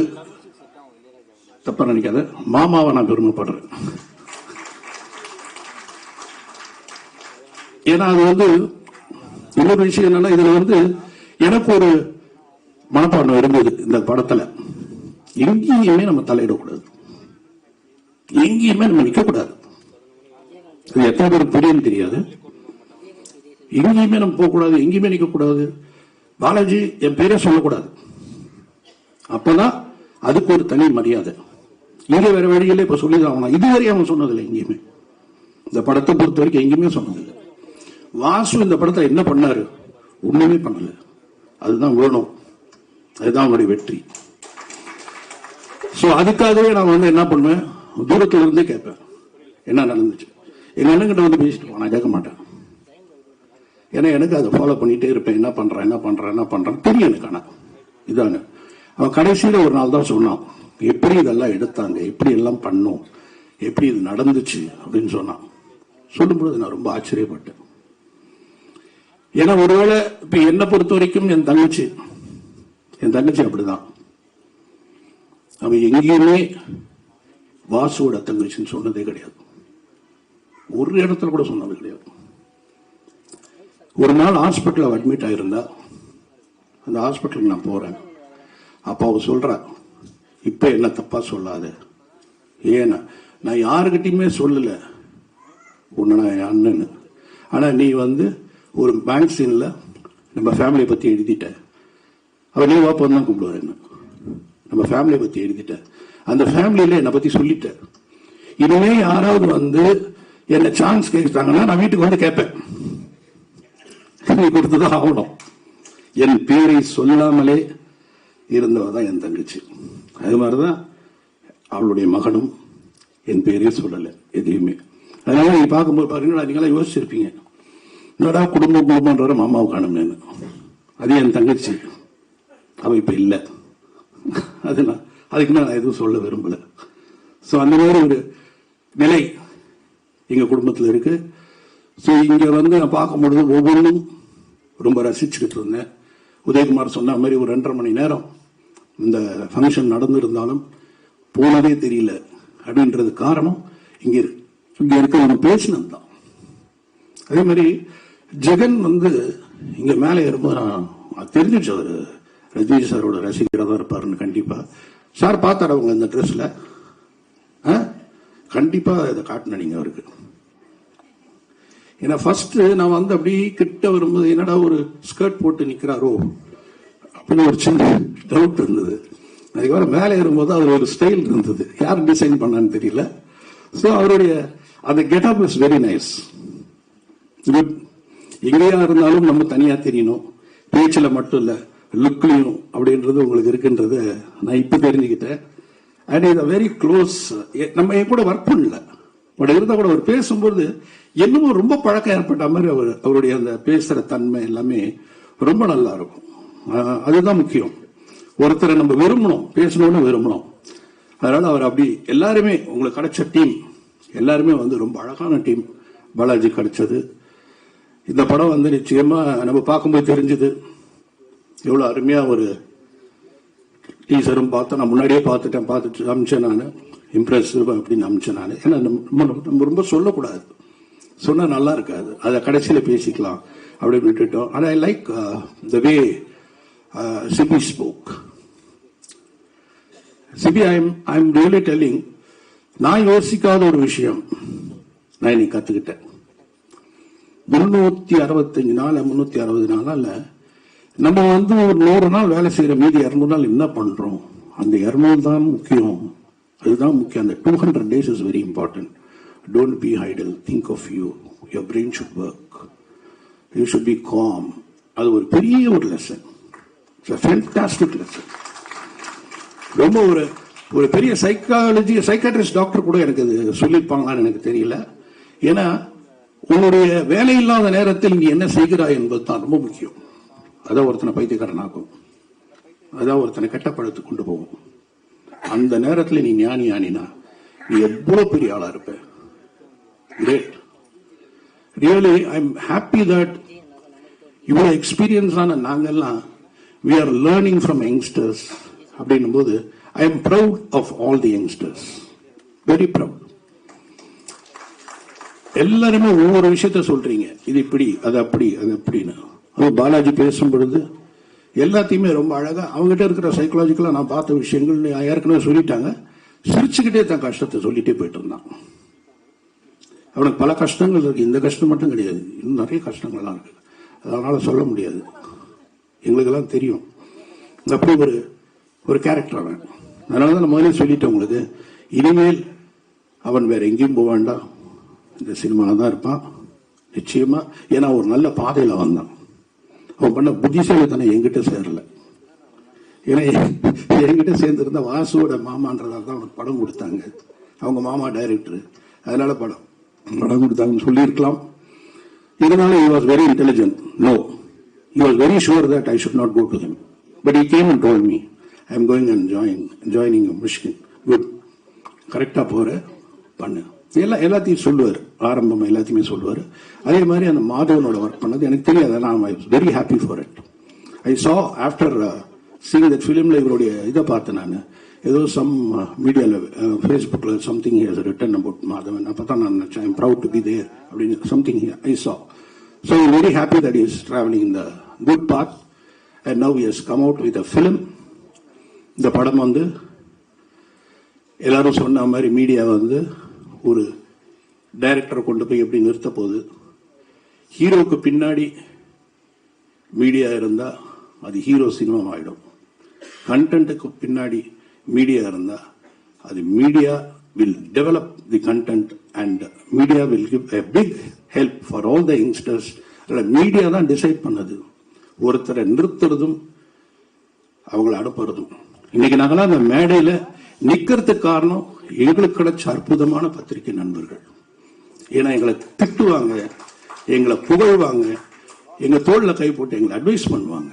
தப்பா நினைக்காத, மாமாவை நான் பெருமைப்படுறேன். ஏன்னா அது வந்து இன்னொரு விஷயம் என்னன்னா, இதுல வந்து எனக்கு ஒரு மனப்பான்மை இருந்தது இந்த படத்துல. எங்கேயுமே நம்ம தலையிடக்கூடாது, எங்கேயுமே நம்ம நிக்கக்கூடாது. அது எத்தனை பேருக்கு தெரியும் தெரியாது. எங்கேயுமே நம்ம போகக்கூடாது, எங்கேயுமே நிக்கக்கூடாது. பாலாஜி என் பேரே சொல்லக்கூடாது, அப்பதான் அதுக்கு ஒரு தனி மரியாதை. இங்க வேற வழியில இப்ப சொல்லிதான் ஆகணும். இதுவரை அவன் சொன்னதில்லை எங்கேயுமே, இந்த படத்தை பொறுத்த வரைக்கும் எங்கேயுமே சொன்னதில்லை. வாசு இந்த படத்தை என்ன பண்ணாரு? ஒண்ணுமே பண்ணல. அதுதான் வேணும், அதுதான் அவனுடைய வெற்றி. சோ அதுக்காகவே நான் வந்து என்ன பண்ணுவேன், தூரத்துல இருந்தே கேட்பேன் என்ன நடந்துச்சு. எங்க அண்ணன்கிட்ட வந்து பேசிட்டு போவான், நான் கேட்க மாட்டேன். ஏன்னா எனக்கு அதை ஃபாலோ பண்ணிட்டே இருப்பேன், என்ன பண்றேன் என்ன பண்றேன் என்ன பண்றேன் தெரியும் எனக்கு. ஆனா இதாங்க அவன் கடைசியில ஒரு நாள் தான் சொன்னான், எப்படி இதெல்லாம் எடுத்தாங்க, எப்படி எல்லாம் பண்ணோம், எப்படி இது நடந்துச்சு அப்படின்னு சொன்னான். சொல்லும்போது நான் ரொம்ப ஆச்சரியப்பட்டேன். ஏன்னா ஒருவேளை இப்ப என்னை பொறுத்த வரைக்கும் என் தங்கச்சி அப்படிதான். அவன் எங்கேயுமே வாசுவோட தங்கச்சின்னு சொன்னதே கிடையாது, ஒரு இடத்துல கூட சொன்னது கிடையாது. ஒரு நாள் ஹாஸ்பிட்டல் அட்மிட் ஆயிருந்தா, அந்த ஹாஸ்பிட்டலுக்கு நான் போறேன். அப்ப அவ சொல்ற, இப்ப என்ன தப்பா சொல்லாத, ஏன்னா நான் யாருக்கிட்டையுமே சொல்லல உன்ன நான் என் அண்ணன், ஆனா நீ வந்து ஒரு மேக்சின்ல நம்ம ஃபேமிலியை பத்தி எழுதிட்ட. அவர் நீ வாப்பா தான் கூப்பிடுவார், என்ன நம்ம ஃபேமிலியை பத்தி எழுதிட்ட, அந்த ஃபேமிலியில என்னை பத்தி சொல்லிட்ட. இனிமே யாராவது வந்து என்ன சான்ஸ் கேட்டாங்கன்னா நான் வீட்டுக்கு வந்து கேட்பேன், நீ கொடுத்துதான் ஆகணும். என் பேரை சொல்லாமலே இருந்தவதான் என் தங்கச்சி. அது மாதிரிதான் அவளுடைய மகனும் என் பேரே சொல்லல எதையுமே. அதனால நீங்க பார்க்கும்போது பாருங்க, நீங்களாம் யோசிச்சிருப்பீங்க, என்னடா குடும்பம்ன்ற மாமாவை காணுமேனு. அது என் தங்கச்சி, அவ இப்ப இல்ல. அதுக்கு நான் எதுவும் சொல்ல விரும்பல. சோ அந்த மாதிரி ஒரு நிலை எங்க குடும்பத்துல இருக்கு. சோ இங்க வந்து நான் பார்க்கும்பொழுது ஒவ்வொன்றும் ரொம்ப ரசிச்சுக்கிட்டு இருந்தேன். உதயகுமார் சொன்ன மாதிரி ஒரு 2.5 மணி நேரம் இந்த ஃபங்க்ஷன் நடந்திருந்தாலும் போனதே தெரியல. அப்படின்றது காரணம் இங்க இருக்கிறவங்க பேசினது தான். அதே மாதிரி ஜெகன் வந்து இங்க மேலே இருக்கும்போது நான் தெரிஞ்சிச்சு அவரு ரஜினி சாரோட ரசிகராக தான் இருப்பாருன்னு. கண்டிப்பா சார் பார்த்தாரு அவங்க இந்த ட்ரெஸ்ல, கண்டிப்பா இதை காட்டின நீங்க அவருக்கு. ஏன்னா ஃபர்ஸ்ட் நான் வந்து அப்படி கிட்ட வரும்போது என்னடா ஒரு ஸ்கர்ட் போட்டு நிக்கிறாரோ அப்படின்னு ஒரு சின்ன டவுட் இருந்தது. அதுக்கப்புறம் மேலே ஏறும்போது அது ஒரு ஸ்டைல் இருந்தது, யார் டிசைன் பண்ணான்னு தெரியல. ஸோ அவருடைய அந்த கெட்டப் இஸ் வெரி நைஸ். எங்கேயா இருந்தாலும் நம்ம தனியா தெரியணும், பேச்சுல மட்டும் இல்ல லுக்லையும் அப்படின்றது உங்களுக்கு இருக்குன்றது நான் இப்ப தெரிஞ்சுக்கிட்டேன். அண்ட் இது வெரி க்ளோஸ். நம்ம என் கூட ஒர்க் பண்ணல, பட் இருந்தா கூட அவர் பேசும்போது என்னமோ ரொம்ப பழக்கம் ஏற்பட்ட மாதிரி அவருடைய அந்த பேசுற தன்மை எல்லாமே ரொம்ப நல்லா இருக்கும். அதுதான் முக்கியம். ஒருத்தரை நம்ம விரும்பணும், பேசணும்னு விரும்பணும். அதனால அவர் அப்படி எல்லாருமே உங்களுக்கு கிடைச்ச டீம் எல்லாருமே வந்து ரொம்ப அழகான டீம் பாலாஜி கிடைச்சது. இந்த படம் வந்து நிச்சயமா நம்ம பார்க்கும்போது தெரிஞ்சது எவ்வளவு அருமையா ஒரு டீசரும் பார்த்தேன். நான் முன்னாடியே பார்த்துட்டு காமிச்சேன். நான் இம்ப்ரெசிவ் அப்படின்னு அமிச்சேன் நான். ஏன்னா நம்ம ரொம்ப சொல்லக்கூடாது, சொன்னா நல்லா இருக்காது, அதை கடைசியில பேசிக்கலாம் அப்படின்னு விட்டுட்டோம். ஆனால் I like the way Sibi spoke. Sibi, I am really telling, நான் யோசிக்காத ஒரு விஷயம் நான் இன்னைக்கு கத்துக்கிட்டேன். 365 நாள் 360 நாள் நம்ம வந்து ஒரு 100 நாள் வேலை செய்யற மீதி 200 நாள் என்ன பண்றோம்? அந்த 200 தான் முக்கியம், அதுதான் முக்கியம். அந்த 200 days is very important. Don't be idle, think of you, your brain should work, you should be calm. அது ஒரு பெரிய ஒரு lesson, it's a fantastic lesson. ரொம்ப ஒரு பெரிய சைக்காட்ரிஸ்ட் டாக்டர் கூட எனக்கு அது சொல்லியிருப்பாங்களான்னு எனக்கு தெரியல. ஏன்னா உன்னுடைய வேலை இல்லாத நேரத்தில் நீ என்ன செய்கிறாய் என்பது தான் ரொம்ப முக்கியம். அதான் ஒருத்தனை பைத்தியக்காரனாக்கும், அதான் ஒருத்தனை கெட்டப்பழத்து கொண்டு போகும். அந்த நேரத்தில் நீ ஞானினா நீ எவ்வளவு பெரிய ஆளா இருப்ப. Great. Really I am happy that இவ்வளவு எக்ஸ்பீரியன்ஸ் ஆன நாங்கெல்லாம் we are learning from youngsters. அப்படின்னும் போது I am proud of all the youngsters, very proud. எல்லாருமே ஒவ்வொரு விஷயத்த சொல்றீங்க, இது இப்படி அது அப்படி அது அப்படின்னு. அது பாலாஜி பேசும் பொழுது எல்லாத்தையுமே ரொம்ப அழகா அவங்ககிட்ட இருக்கிற சைக்கலாஜிக்கலா நான் பார்த்த விஷயங்கள் ஏற்கனவே சொல்லிட்டாங்க. சிரிச்சுக்கிட்டே தன் கஷ்டத்தை சொல்லிட்டே போயிட்டு இருந்தான். அவனுக்கு பல கஷ்டங்கள் இருக்கு, இந்த கஷ்டம் மட்டும் கிடையாது, இன்னும் நிறைய கஷ்டங்கள்லாம் இருக்கு, அதனால சொல்ல முடியாது, எங்களுக்கெல்லாம் தெரியும். அப்படி ஒரு கேரக்டர் அவன். அதனாலதான் நான் முதல்ல சொல்லிட்டேன் உங்களுக்கு, இனிமேல் அவன் வேற எங்கேயும் போக வேண்டாம், இந்த சினிமாவில் தான் இருப்பான் நிச்சயமா. ஏன்னா ஒரு நல்ல பாதையில வந்தான். அவன் பண்ண புத்திசாலித்தனம் என்கிட்ட சேரல. ஏன்னா என்கிட்ட சேர்ந்திருந்த வாசுவோட மாமான்றதால தான் அவனுக்கு படம் கொடுத்தாங்க. அவங்க மாமா டைரக்டர், அதனால படம் கொடுத்தாங்கன்னு சொல்லியிருக்கலாம். இதனால he was very intelligent. No, he was very sure that I should not go to him. But he came and told me, I am going and joining Michigan. Good. கரெக்டா போற பண்ணு. எல்லாத்தையும் சொல்லுவார், ஆரம்பம் எல்லாத்தையுமே சொல்லுவார். அதே மாதிரி அந்த மாதவனோட ஒர்க் பண்ணது எனக்கு தெரியாது, நான் I was very happy for it. I saw after seeing that ஃபிலிம்ல இவருடைய இதை பார்த்தேன் நான். ஏதோ சம் மீடியாவில் ஃபேஸ்புக்கில் something he has written about Madhavan. அப்போ தான் நான் நினச்சேன், I am proud to be there அப்படின்னு something I saw. So I am very happy that is travelling in the good path and now he has come out with a film. இந்த படம் வந்து எல்லாரும் சொன்ன மாதிரி மீடியா வந்து ஒரு டைரக்டரை கொண்டு போய் எப்படி நிறுத்த போகுது. ஹீரோக்கு பின்னாடி மீடியா இருந்தா அது ஹீரோ சினிமா ஆயிடும். கண்டென்ட்டுக்கு பின்னாடி மீடியா இருந்தா அது media will develop the content and media will give a big help for all the youngsters. Media தான் டிசைட் பண்ணது ஒருத்தரை நிறுத்துறதும் அவங்களை அனுப்புறதும். இன்னைக்கு நாங்களாம் அந்த மேடையில நிக்கிறதுக்கு காரணம் எங்களுக்கு கிடைச்ச அற்புதமான பத்திரிகை நண்பர்கள். ஏன்னா எங்களை திட்டுவாங்க, எங்களை புகழ்வாங்க, எங்க தோல்ல கை போட்டு எங்களை அட்வைஸ் பண்ணுவாங்க.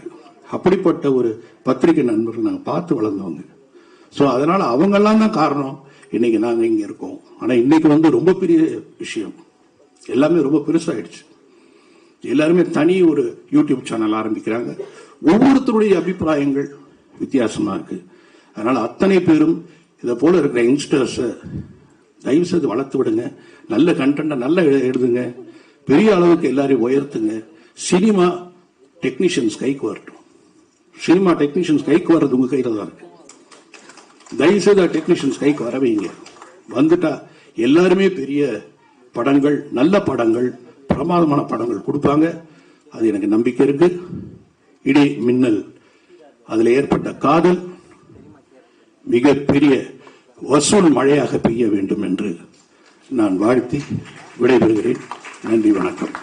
அப்படிப்பட்ட ஒரு பத்திரிகை நண்பர்கள் நாங்கள் பார்த்து வளர்ந்தவங்க. ஸோ அதனால அவங்கெல்லாம் தான் காரணம் இன்னைக்கு நாங்கள் இங்க இருக்கோம். ஆனா இன்னைக்கு வந்து ரொம்ப பெரிய விஷயம், எல்லாமே ரொம்ப பெருசாயிடுச்சு. எல்லாருமே தனி ஒரு யூடியூப் சேனல் ஆரம்பிக்கிறாங்க. ஒவ்வொருத்தருடைய அபிப்பிராயங்கள் வித்தியாசமா இருக்கு. அதனால அத்தனை பேரும் இதை போல இருக்கிற யங்ஸ்டர்ஸ் தயவு செய்து வளர்த்து விடுங்க. நல்ல கண்டென்ட் நல்லா எழுதுங்க, பெரிய அளவுக்கு எல்லாரையும் உயர்த்துங்க. சினிமா டெக்னீஷியன்ஸ் கைக்கு வரட்டும். சினிமா டெக்னீஷியன்ஸ் கைக்கு வர்றது உங்க கையில தான் இருக்கு. தயவு செய்து டெக்னீஷியன்ஸ் கைக்கு வரவைங்க. வந்துட்டா எல்லாருமே பெரிய படங்கள், நல்ல படங்கள், பிரமாதமான படங்கள் கொடுப்பாங்க. அது எனக்கு நம்பிக்கை இருக்கு. இடி மின்னல் அதுல ஏற்பட்ட காதல் மிகப்பெரிய வசூல் மழையாக பெய்ய வேண்டும் என்று நான் வாழ்த்தி விடைபெறுகிறேன். நன்றி, வணக்கம்.